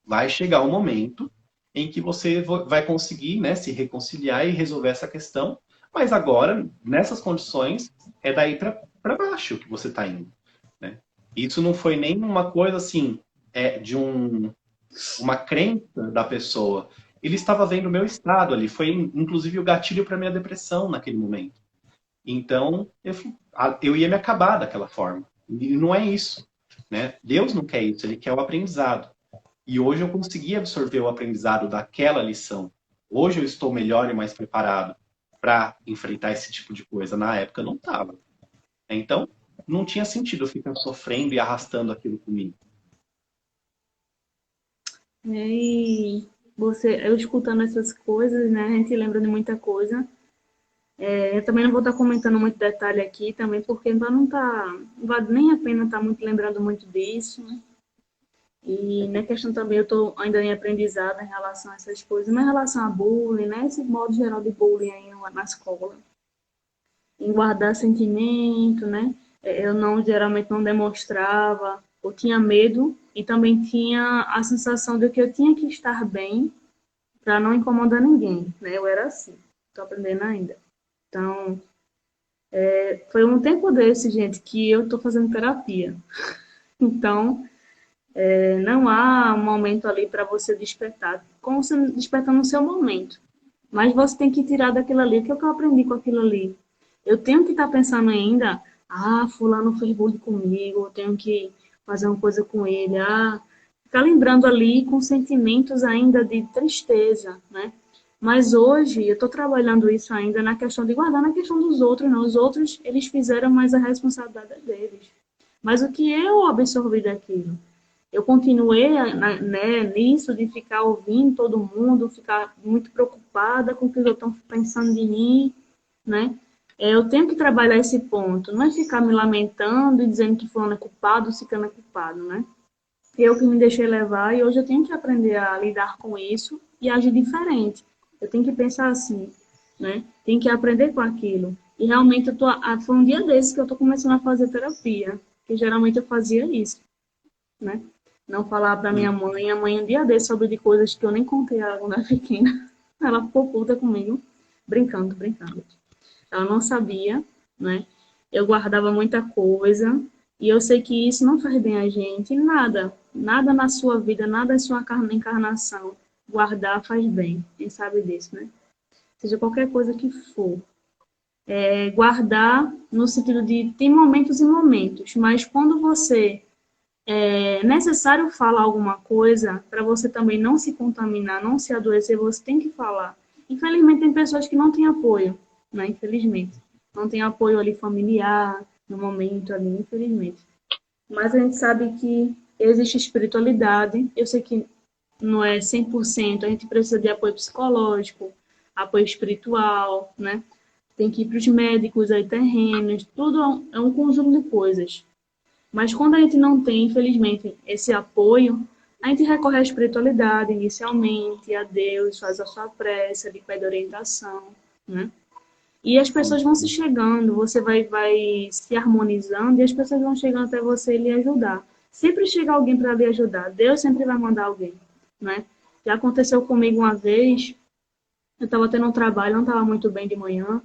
Vai chegar um momento em que você vai conseguir, né, se reconciliar e resolver essa questão, mas agora, nessas condições, é daí para baixo que você está indo. Né? Isso não foi nem uma coisa assim, de uma crença da pessoa. Ele estava vendo o meu estado ali, foi inclusive o gatilho para minha depressão naquele momento. Então, eu ia me acabar daquela forma. E não é isso. Né? Deus não quer isso, ele quer o aprendizado. E hoje eu consegui absorver o aprendizado daquela lição. Hoje eu estou melhor e mais preparado para enfrentar esse tipo de coisa. Na época eu não estava. Então, não tinha sentido eu ficar sofrendo e arrastando aquilo comigo.
E eu escutando essas coisas, né, a gente lembra de muita coisa. Eu também não vou estar comentando muito detalhe aqui também, porque não vale nem a pena estar muito lembrando muito disso, né? E na questão também, eu estou ainda em aprendizado em relação a essas coisas, mas em relação a bullying, né? Esse modo geral de bullying aí na escola. Em guardar sentimento, né? Eu geralmente não demonstrava, eu tinha medo e também tinha a sensação de que eu tinha que estar bem para não incomodar ninguém, né? Eu era assim, estou aprendendo ainda. Então, foi um tempo desse, gente, que eu estou fazendo terapia. Então, não há um momento ali para você despertar, como você despertando no seu momento. Mas você tem que tirar daquilo ali, o que eu aprendi com aquilo ali. Eu tenho que estar pensando ainda, fulano fez bullying comigo, eu tenho que fazer uma coisa com ele, ficar lembrando ali com sentimentos ainda de tristeza, né? Mas hoje eu estou trabalhando isso ainda na questão de guardar na questão dos outros, não. Os outros, eles fizeram, mas a responsabilidade é deles. Mas o que eu absorvi daquilo? Eu continuei, né, nisso de ficar ouvindo todo mundo, ficar muito preocupada com o que eles estão pensando de mim, né? Eu tenho que trabalhar esse ponto, não é ficar me lamentando e dizendo que fulano é culpado, ciclano é culpado, né? Eu que me deixei levar e hoje eu tenho que aprender a lidar com isso e agir diferente. Eu tenho que pensar assim, né? Tenho que aprender com aquilo. E realmente foi um dia desses que eu estou começando a fazer terapia, que geralmente eu fazia isso, né? Não falar para minha mãe. A mãe, um dia desse, soube de coisas que eu nem contei a ela quando era pequena. Ela ficou puta comigo, brincando. Ela não sabia, né? Eu guardava muita coisa e eu sei que isso não faz bem a gente. Nada na sua vida, nada em sua encarnação. Guardar faz bem. Quem sabe disso, né? Seja qualquer coisa que for. Guardar no sentido de tem momentos e momentos, mas quando você é necessário falar alguma coisa, para você também não se contaminar, não se adoecer, você tem que falar. Infelizmente, tem pessoas que não têm apoio, né? Infelizmente. Não tem apoio ali familiar, no momento ali, infelizmente. Mas a gente sabe que existe espiritualidade. Eu sei que não é 100%, a gente precisa de apoio psicológico, apoio espiritual, né? Tem que ir para os médicos, aí terrenos, tudo é um conjunto de coisas. Mas quando a gente não tem, infelizmente, esse apoio, a gente recorre à espiritualidade inicialmente, a Deus, faz a sua prece, ele pede orientação, né? E as pessoas vão se chegando, você vai se harmonizando e as pessoas vão chegando até você e lhe ajudar. Sempre chega alguém para lhe ajudar. Deus sempre vai mandar alguém, né? Já aconteceu comigo uma vez, eu estava tendo um trabalho, não estava muito bem de manhã,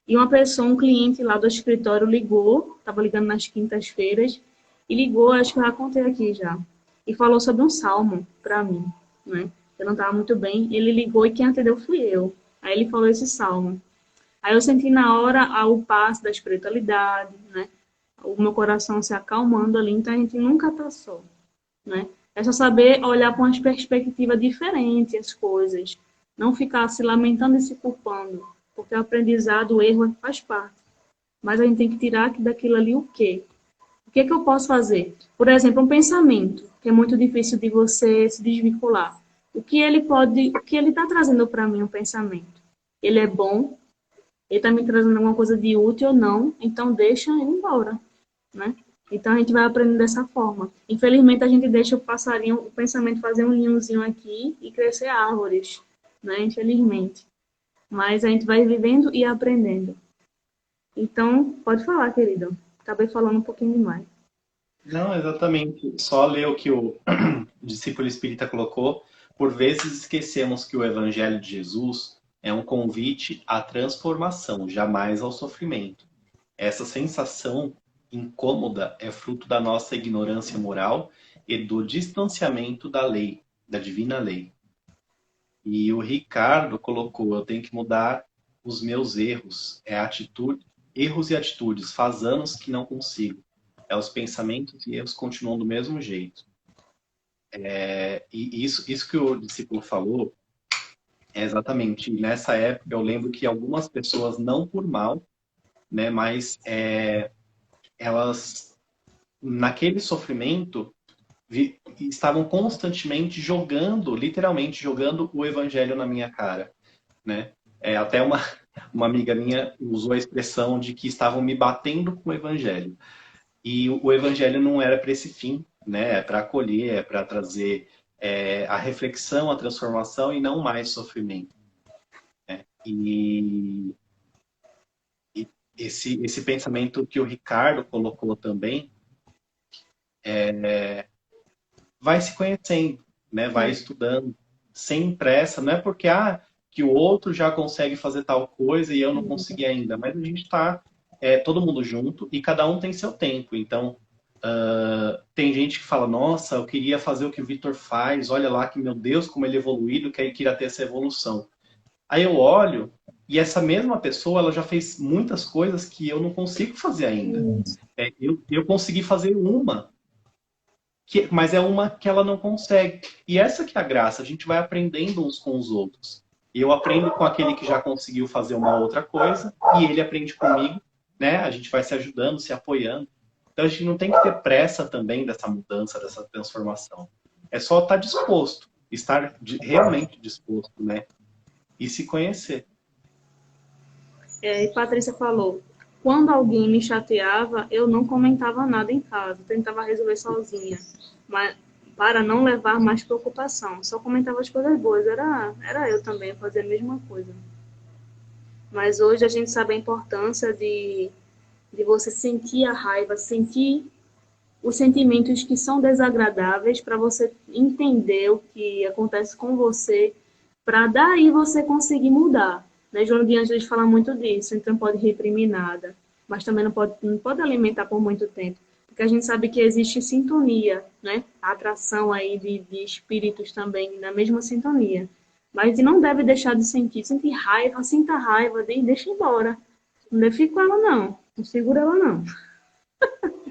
e uma pessoa, um cliente lá do escritório ligou, estava ligando nas quintas-feiras, e ligou, acho que eu já contei aqui já, e falou sobre um salmo para mim, né? Eu não estava muito bem, ele ligou e quem atendeu fui eu. Aí ele falou esse salmo. Aí eu senti na hora o passo da espiritualidade, né? O meu coração se acalmando ali, então a gente nunca está só, né? É só saber olhar com uma perspectiva diferente as coisas, não ficar se lamentando e se culpando, porque o aprendizado, o erro faz parte. Mas a gente tem que tirar daquilo ali o quê? O que é que eu posso fazer? Por exemplo, um pensamento, que é muito difícil de você se desvincular. O que ele está trazendo para mim um pensamento? Ele é bom? Ele está me trazendo alguma coisa de útil ou não? Então deixa ele embora, né? Então a gente vai aprendendo dessa forma. Infelizmente a gente deixa o passarinho, o pensamento fazer um ninhozinho aqui e crescer árvores, né? Infelizmente. Mas a gente vai vivendo e aprendendo. Então, pode falar, querido. Acabei falando um pouquinho demais.
Não, exatamente. Só ler o que o discípulo espírita colocou. Por vezes esquecemos que o Evangelho de Jesus é um convite à transformação, jamais ao sofrimento. Essa sensação incômoda é fruto da nossa ignorância moral e do distanciamento da lei, da divina lei. E o Ricardo colocou: eu tenho que mudar os meus erros, erros e atitudes. Faz anos que não consigo. Os pensamentos e erros continuam do mesmo jeito. E isso que o discípulo falou é exatamente nessa época. Eu lembro que algumas pessoas, não por mal, né, mas elas naquele sofrimento estavam constantemente jogando, literalmente jogando o evangelho na minha cara, né? Até uma amiga minha usou a expressão de que estavam me batendo com o evangelho. E o evangelho não era para esse fim, né? É para acolher, é para trazer a reflexão, a transformação e não mais sofrimento, né? E esse pensamento que o Ricardo colocou também, vai se conhecendo, né? Vai estudando, sem pressa. Não é porque que o outro já consegue fazer tal coisa e eu não consegui ainda, mas a gente está todo mundo junto e cada um tem seu tempo. Então, tem gente que fala: nossa, eu queria fazer o que o Vitor faz, olha lá que, meu Deus, como ele é evoluído, que ele queria ter essa evolução. Aí eu olho e essa mesma pessoa, ela já fez muitas coisas que eu não consigo fazer ainda. Eu consegui fazer uma, mas é uma que ela não consegue. E essa que é a graça, a gente vai aprendendo uns com os outros. Eu aprendo com aquele que já conseguiu fazer uma outra coisa e ele aprende comigo, né? A gente vai se ajudando, se apoiando. Então a gente não tem que ter pressa também dessa mudança, dessa transformação. É só estar disposto, estar realmente disposto, né? E se conhecer.
E Patrícia falou, quando alguém me chateava, eu não comentava nada em casa, tentava resolver sozinha, mas para não levar mais preocupação, só comentava as coisas boas, era eu também, eu fazia a mesma coisa. Mas hoje a gente sabe a importância de você sentir a raiva, sentir os sentimentos que são desagradáveis para você entender o que acontece com você, para daí você conseguir mudar. Né? João de Angeles fala muito disso, então pode reprimir nada, mas também não pode alimentar por muito tempo, porque a gente sabe que existe sintonia, né? A atração aí de espíritos também na mesma sintonia. Mas não deve deixar de sentir raiva, sinta raiva, deixa embora. Não deve ficar com ela, não. Não segura ela, não.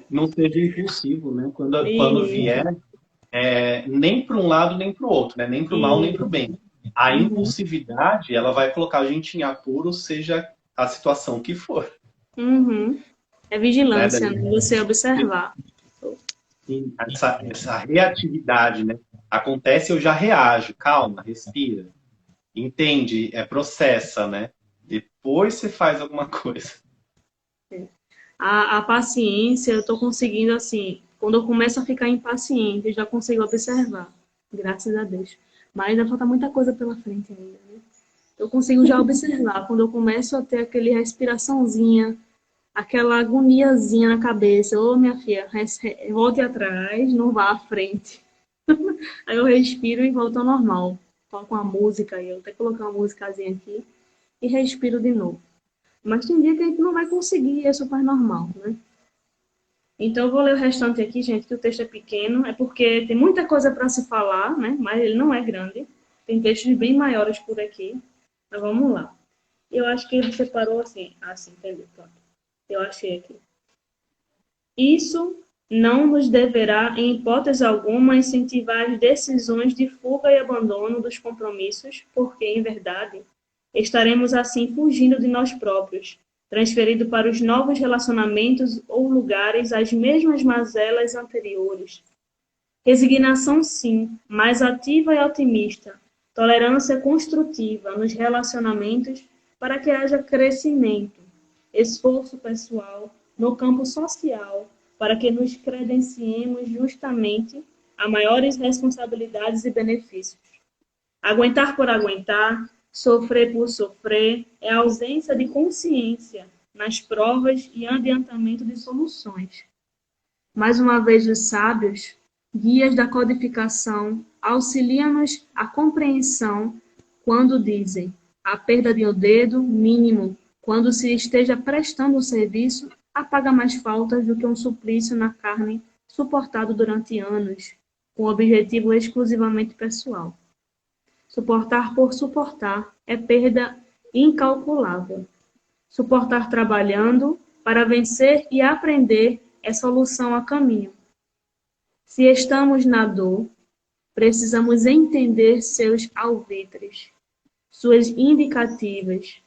Não seja impulsivo, né? Quando
Isso,
vier, nem para um lado nem para o outro, né? Nem para o mal nem para o
isso.
bem. A
Uhum,
impulsividade, ela vai colocar a gente em apuro, seja a situação que for,
uhum. É
né?
vigilância,
Daí,
né? Você observar.
sim, essa reatividade, né? Acontece, eu já reajo. Calma, respira. Entende? Processa, né? Depois você faz alguma coisa.
A paciência, eu tô conseguindo, assim, quando eu começo a ficar impaciente, eu já consigo observar. Graças a Deus. Mas ainda falta muita coisa pela frente ainda, né? Eu consigo já observar quando eu começo a ter aquele respiraçãozinha, aquela agoniazinha na cabeça. Ô, minha filha, volte atrás, não vá à frente. Aí eu respiro e volto ao normal. Toco uma música aí, eu até colocar uma musicazinha aqui e respiro de novo. Mas tem dia que a gente não vai conseguir, é super normal, né? Então eu vou ler o restante aqui, gente, que o texto é pequeno, é porque tem muita coisa para se falar, né? Mas ele não é grande. Tem textos bem maiores por aqui. Mas vamos lá. Eu acho que ele separou assim. Ah, sim, entendeu? Pronto. Eu achei aqui. Isso não nos deverá, em hipótese alguma, incentivar as decisões de fuga e abandono dos compromissos, porque, em verdade, estaremos assim fugindo de nós próprios, transferindo para os novos relacionamentos ou lugares as mesmas mazelas anteriores. Resignação, sim, mais ativa e otimista. Tolerância construtiva nos relacionamentos para que haja crescimento. Esforço pessoal no campo social para que nos credenciemos justamente a maiores responsabilidades e benefícios. Aguentar por aguentar, sofrer por sofrer, é a ausência de consciência nas provas e adiantamento de soluções. Mais uma vez, os sábios, guias da codificação, auxiliam-nos à compreensão quando dizem: a perda de um dedo, mínimo, quando se esteja prestando o serviço, apaga mais faltas do que um suplício na carne suportado durante anos, com objetivo exclusivamente pessoal. Suportar por suportar é perda incalculável. Suportar trabalhando para vencer e aprender é solução a caminho. Se estamos na dor, precisamos entender seus alvitres, suas indicativas,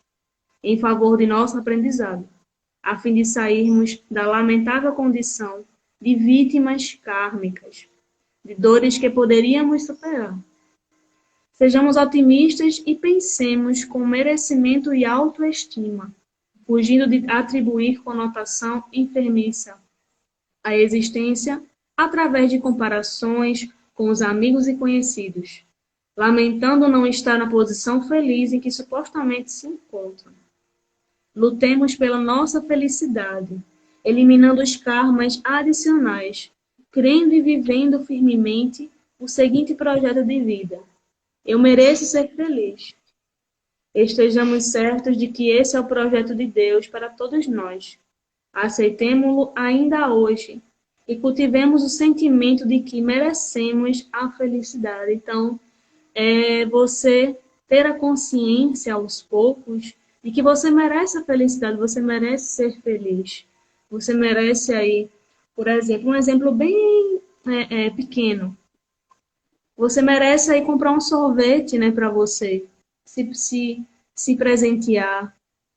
em favor de nosso aprendizado, a fim de sairmos da lamentável condição de vítimas kármicas, de dores que poderíamos superar. Sejamos otimistas e pensemos com merecimento e autoestima, fugindo de atribuir conotação enfermiça à existência através de comparações com os amigos e conhecidos, lamentando não estar na posição feliz em que supostamente se encontram. Lutemos pela nossa felicidade, eliminando os karmas adicionais, crendo e vivendo firmemente o seguinte projeto de vida: eu mereço ser feliz. Estejamos certos de que esse é o projeto de Deus para todos nós. Aceitemo-lo ainda hoje e cultivemos o sentimento de que merecemos a felicidade. Então, você ter a consciência aos poucos de que você merece a felicidade, você merece ser feliz. Você merece aí, por exemplo, um exemplo bem pequeno. Você merece aí comprar um sorvete, né, para você, se presentear,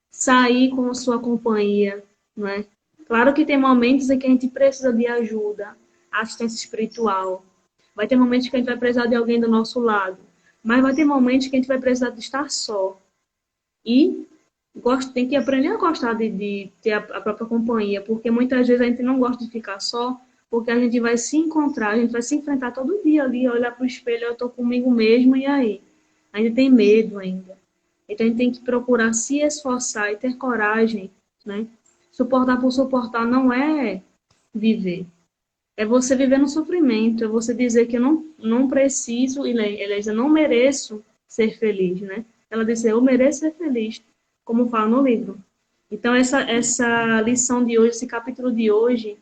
sair com a sua companhia, não é? Claro que tem momentos em que a gente precisa de ajuda, assistência espiritual. Vai ter momentos que a gente vai precisar de alguém do nosso lado, mas vai ter momentos que a gente vai precisar de estar só. E tem que aprender a gostar de ter a própria companhia, porque muitas vezes a gente não gosta de ficar só, porque a gente vai se encontrar, a gente vai se enfrentar todo dia ali, olhar para o espelho, eu estou comigo mesmo, e aí? A gente tem medo ainda. Então a gente tem que procurar se esforçar e ter coragem, né? Suportar por suportar não é viver. É você viver no sofrimento, é você dizer que eu não preciso, Elisa, não mereço ser feliz, né? Ela disse, eu mereço ser feliz, como fala no livro. Então essa lição de hoje, esse capítulo de hoje,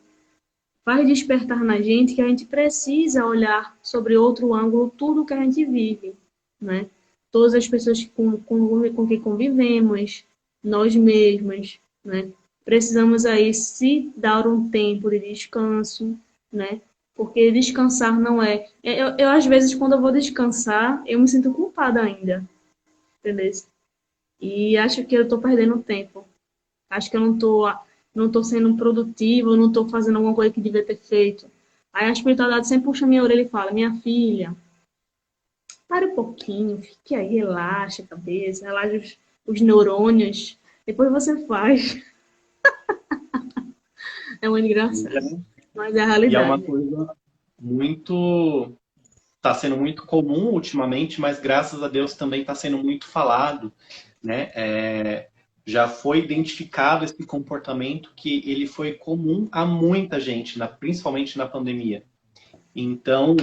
faz despertar na gente que a gente precisa olhar sobre outro ângulo tudo que a gente vive, né? Todas as pessoas com quem convivemos, nós mesmos, né? precisamos aí se dar um tempo de descanso, né? Porque descansar não é. Eu às vezes, quando eu vou descansar, eu me sinto culpada ainda, entendeu? E acho que eu tô perdendo tempo. Acho que eu não tô sendo produtivo, não tô fazendo alguma coisa que devia ter feito. Aí a espiritualidade sempre puxa minha orelha e fala: minha filha, para um pouquinho, fique aí, relaxa a cabeça, relaxa os neurônios, depois você faz. É muito engraçado, mas é a
E é uma
realidade.
coisa muito... Está sendo muito comum ultimamente, mas graças a Deus também está sendo muito falado, né? Já foi identificado esse comportamento que ele foi comum a muita gente, principalmente na pandemia. Então,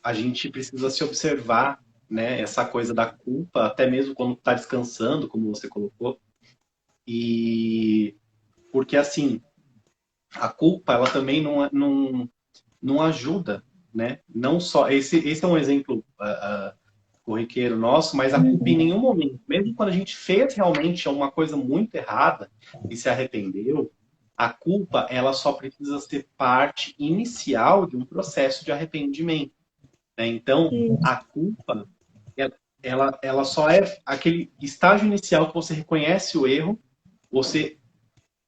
a gente precisa se observar, né? Essa coisa da culpa, até mesmo quando está descansando, como você colocou. E porque assim, a culpa ela também não ajuda, né? Não só esse é um exemplo corriqueiro nosso, mas a culpa em
Uhum.
nenhum momento, mesmo quando a gente fez realmente uma coisa muito errada e se arrependeu, a culpa ela só precisa ser parte inicial de um processo de arrependimento, né? Então, a culpa ela só é aquele estágio inicial que você reconhece o erro, você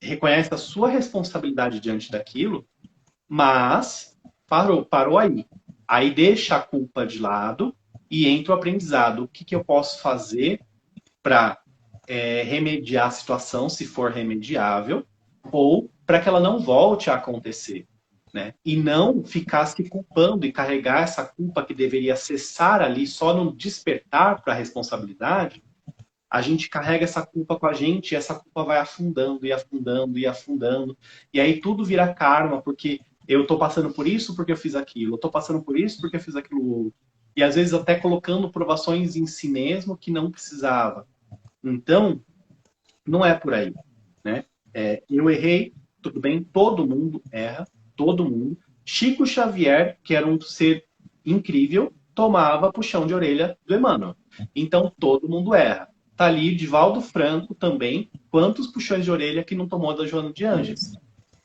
reconhece a sua responsabilidade diante daquilo, mas parou aí. Aí deixa a culpa de lado e entra o aprendizado. O que eu posso fazer para remediar a situação, se for remediável, ou para que ela não volte a acontecer. Né? E não ficar se culpando e carregar essa culpa que deveria cessar ali só no despertar para a responsabilidade, a gente carrega essa culpa com a gente e essa culpa vai afundando e afundando e afundando. E aí tudo vira karma, porque eu tô passando por isso porque eu fiz aquilo, eu tô passando por isso porque eu fiz aquilo outro. E às vezes até colocando provações em si mesmo que não precisava. Então, não é por aí, né? Eu errei, tudo bem, todo mundo erra, todo mundo. Chico Xavier, que era um ser incrível, tomava puxão de orelha do Emmanuel. Então, todo mundo erra. Tá ali Divaldo Franco também, quantos puxões de orelha que não tomou da Joana de Ângeles.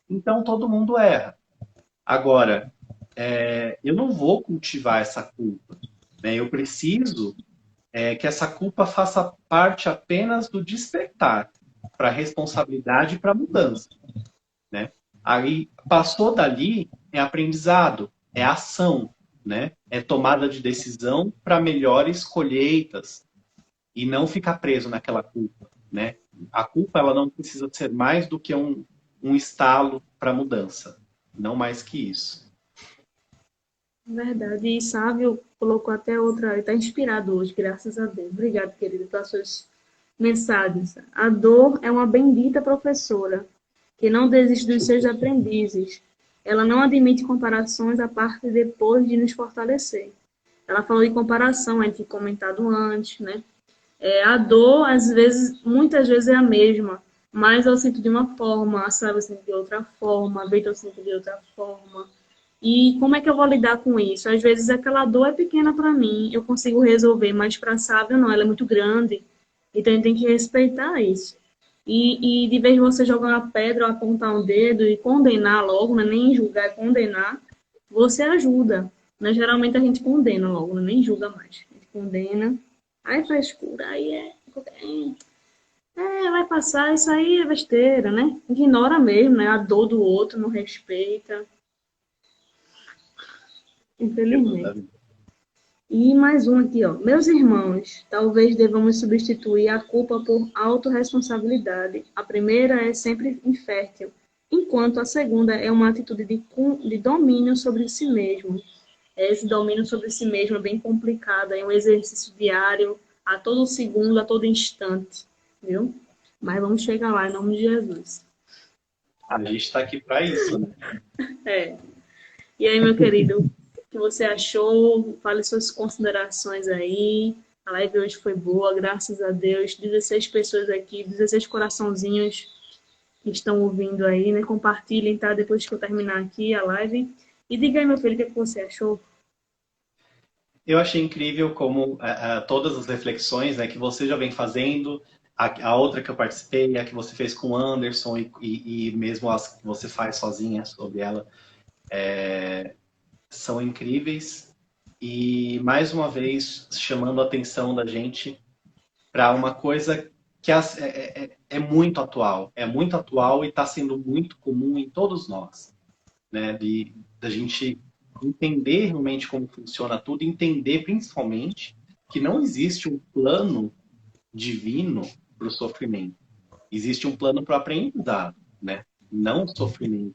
Então, todo mundo erra. Agora, eu não vou cultivar essa culpa, né? Eu preciso que essa culpa faça parte apenas do despertar para a responsabilidade e para a mudança, né? Aí passou dali é aprendizado, é ação, né? É tomada de decisão para melhores colheitas e não ficar preso naquela culpa, né? A culpa ela não precisa ser mais do que um estalo para mudança, não mais que isso.
Verdade. E Sávio colocou até outra. Ele está inspirado hoje, graças a Deus. Obrigado, querido, pelas suas mensagens. A dor é uma bendita professora que não desiste dos seus aprendizes. Ela não admite comparações a parte depois de nos fortalecer. Ela falou de comparação, a gente tinha comentado antes, né? A dor, às vezes, muitas vezes é a mesma, mas eu sinto de uma forma, a Sara eu sinto de outra forma, a Vitor eu sinto de outra forma. E como é que eu vou lidar com isso? Às vezes aquela dor é pequena para mim, eu consigo resolver, mas para a Sábio não, ela é muito grande. Então a gente tem que respeitar isso. E de vez de você jogar uma pedra ou apontar um dedo e condenar logo, não é nem julgar, é condenar, você ajuda. Mas geralmente a gente condena logo, não é nem julga mais. A gente condena, aí faz escura, aí vai passar, isso aí é besteira, né? Ignora mesmo, né? A dor do outro, não respeita, infelizmente.
Exatamente.
E mais um aqui, ó. Meus irmãos, talvez devamos substituir a culpa por autorresponsabilidade. A primeira é sempre infértil, enquanto a segunda é uma atitude de domínio sobre si mesmo. Esse domínio sobre si mesmo é bem complicado, é um exercício diário, a todo segundo, a todo instante, viu? Mas vamos chegar lá, em nome de Jesus.
A gente está aqui para isso, né?
É. E aí, meu querido, o que você achou? Fale suas considerações aí. A live hoje foi boa, graças a Deus. 16 pessoas aqui, 16 coraçãozinhos que estão ouvindo aí, né? Compartilhem, tá? Depois que eu terminar aqui a live. E diga aí, meu filho, o que é que você achou?
Eu achei incrível como todas as reflexões, né, que você já vem fazendo, A outra que eu participei, a que você fez com o Anderson e mesmo as que você faz sozinha sobre ela, são incríveis. E, mais uma vez, chamando a atenção da gente para uma coisa que é muito atual. É muito atual e está sendo muito comum em todos nós, né? Da gente entender realmente como funciona tudo, entender principalmente que não existe um plano divino para o sofrimento. Existe um plano para o aprendizado, né? Não o sofrimento.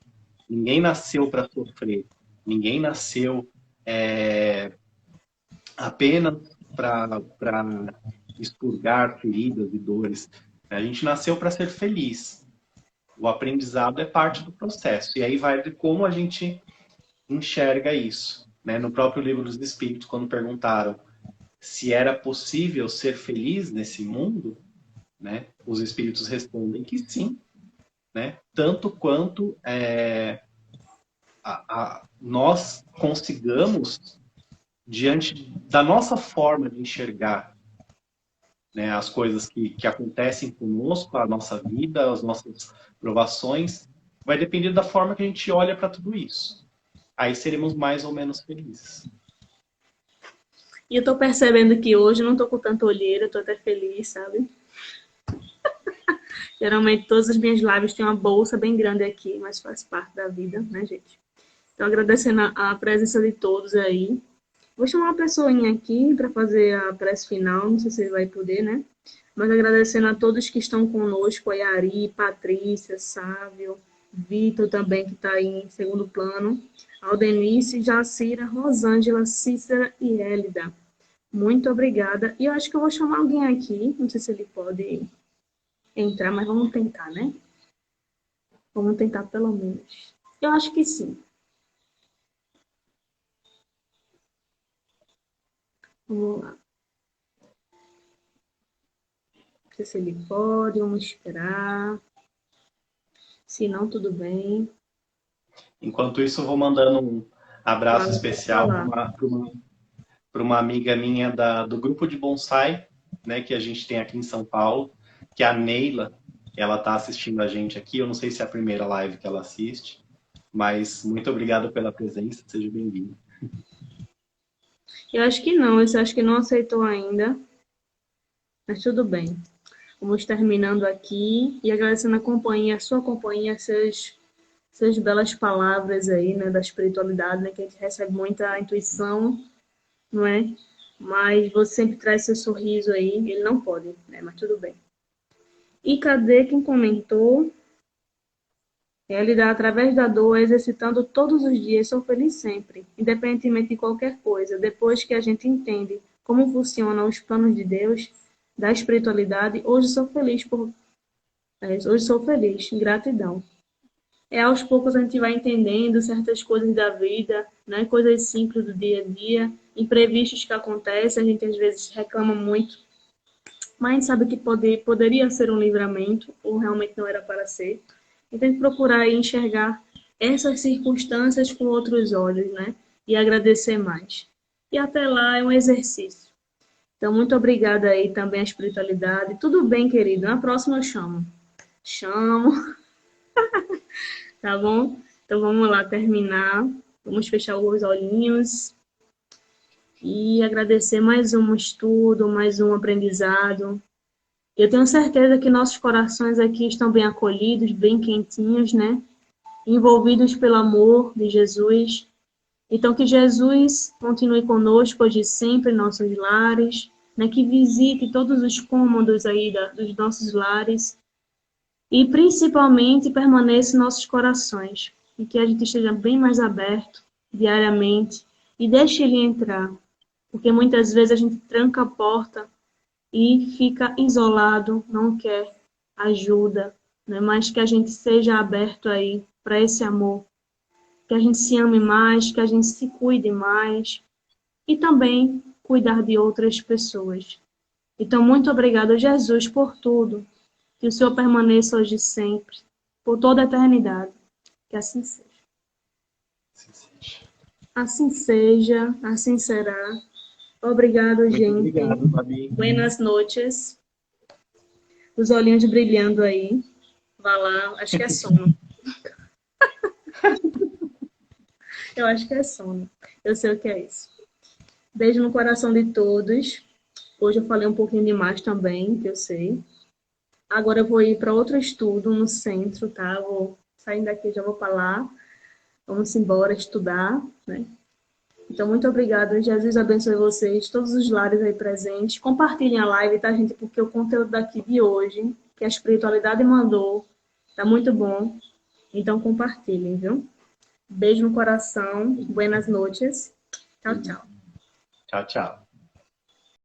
Ninguém nasceu para sofrer. Ninguém nasceu apenas para expurgar feridas e dores. A gente nasceu para ser feliz. O aprendizado é parte do processo. E aí vai de como a gente enxerga isso. Né? No próprio Livro dos Espíritos, quando perguntaram se era possível ser feliz nesse mundo, né? Os espíritos respondem que sim, né? Tanto quanto nós consigamos, diante da nossa forma de enxergar, né, as coisas que acontecem conosco, a nossa vida, as nossas provações, vai depender da forma que a gente olha para tudo isso. Aí seremos mais ou menos felizes.
E eu tô percebendo que hoje eu não tô com tanta olheira, eu tô até feliz, sabe? Geralmente todas as minhas lives têm uma bolsa bem grande aqui, mas faz parte da vida, né, gente? Então, agradecendo a presença de todos aí. Vou chamar uma pessoinha aqui para fazer a prece final, não sei se ele vai poder, né? Mas agradecendo a todos que estão conosco, a Yari, Patrícia, Sávio, Vitor também, que está aí em segundo plano, Aldenice, Jacira, Rosângela, Cícera e Hélida. Muito obrigada. E eu acho que eu vou chamar alguém aqui, não sei se ele pode entrar, mas vamos tentar, né? Vamos tentar pelo menos. Eu acho que sim. Vamos lá. Não sei se ele pode, vamos esperar. Se não, tudo bem.
Enquanto isso, eu vou mandando um abraço
Fala, pode
especial
falar.
para uma amiga minha do grupo de bonsai, né, que a gente tem aqui em São Paulo, que é a Neila. Ela está assistindo a gente aqui. Eu não sei se é a primeira live que ela assiste, mas muito obrigado pela presença. Seja bem-vindo.
Eu acho que não, eu acho que não aceitou ainda, mas tudo bem. Vamos terminando aqui e agradecendo a companhia, a sua companhia, essas belas palavras aí, né, da espiritualidade, né, que a gente recebe muita intuição, não é? Mas você sempre traz seu sorriso aí, ele não pode, né, mas tudo bem. E cadê quem comentou? Realidade através da dor, exercitando todos os dias, sou feliz sempre, independentemente de qualquer coisa. Depois que a gente entende como funcionam os planos de Deus, da espiritualidade, hoje sou feliz, gratidão. Aos poucos a gente vai entendendo certas coisas da vida, né? Coisas simples do dia a dia, imprevistos que acontecem, a gente às vezes reclama muito, mas a gente sabe que poderia ser um livramento, ou realmente não era para ser. E tem que procurar enxergar essas circunstâncias com outros olhos, né? E agradecer mais. E até lá é um exercício. Então, muito obrigada aí também à espiritualidade. Tudo bem, querido. Na próxima eu chamo. Chamo, tá bom? Então vamos lá terminar. Vamos fechar os olhinhos e agradecer mais um estudo, mais um aprendizado. Eu tenho certeza que nossos corações aqui estão bem acolhidos, bem quentinhos, né? Envolvidos pelo amor de Jesus. Então, que Jesus continue conosco hoje e sempre em nossos lares, né? Que visite todos os cômodos aí dos nossos lares e, principalmente, permaneça em nossos corações. E que a gente esteja bem mais aberto diariamente e deixe Ele entrar. Porque muitas vezes a gente tranca a porta e fica isolado, não quer ajuda, né? Mas que a gente seja aberto aí para esse amor, que a gente se ame mais, que a gente se cuide mais e também cuidar de outras pessoas. Então, muito obrigado, Jesus, por tudo. Que o Senhor permaneça hoje e sempre, por toda a eternidade. Que assim seja. Assim seja, assim será. Obrigado,
Muito
gente.
obrigado, Babi.
Buenas noches. os olhinhos brilhando aí. Vá lá, acho que é sono. Eu acho que é sono. Eu sei o que é isso. Beijo no coração de todos. Hoje eu falei um pouquinho demais também, que eu sei. Agora eu vou ir para outro estudo no centro, tá? Vou saindo daqui, já vou para lá. Vamos embora estudar, né? Então, muito obrigada. Jesus abençoe vocês, todos os lares aí presentes. Compartilhem a live, tá, gente? Porque o conteúdo daqui de hoje, que a espiritualidade mandou, tá muito bom. Então, compartilhem, viu? Beijo no coração. Buenas noches. Tchau, tchau.
Tchau, tchau.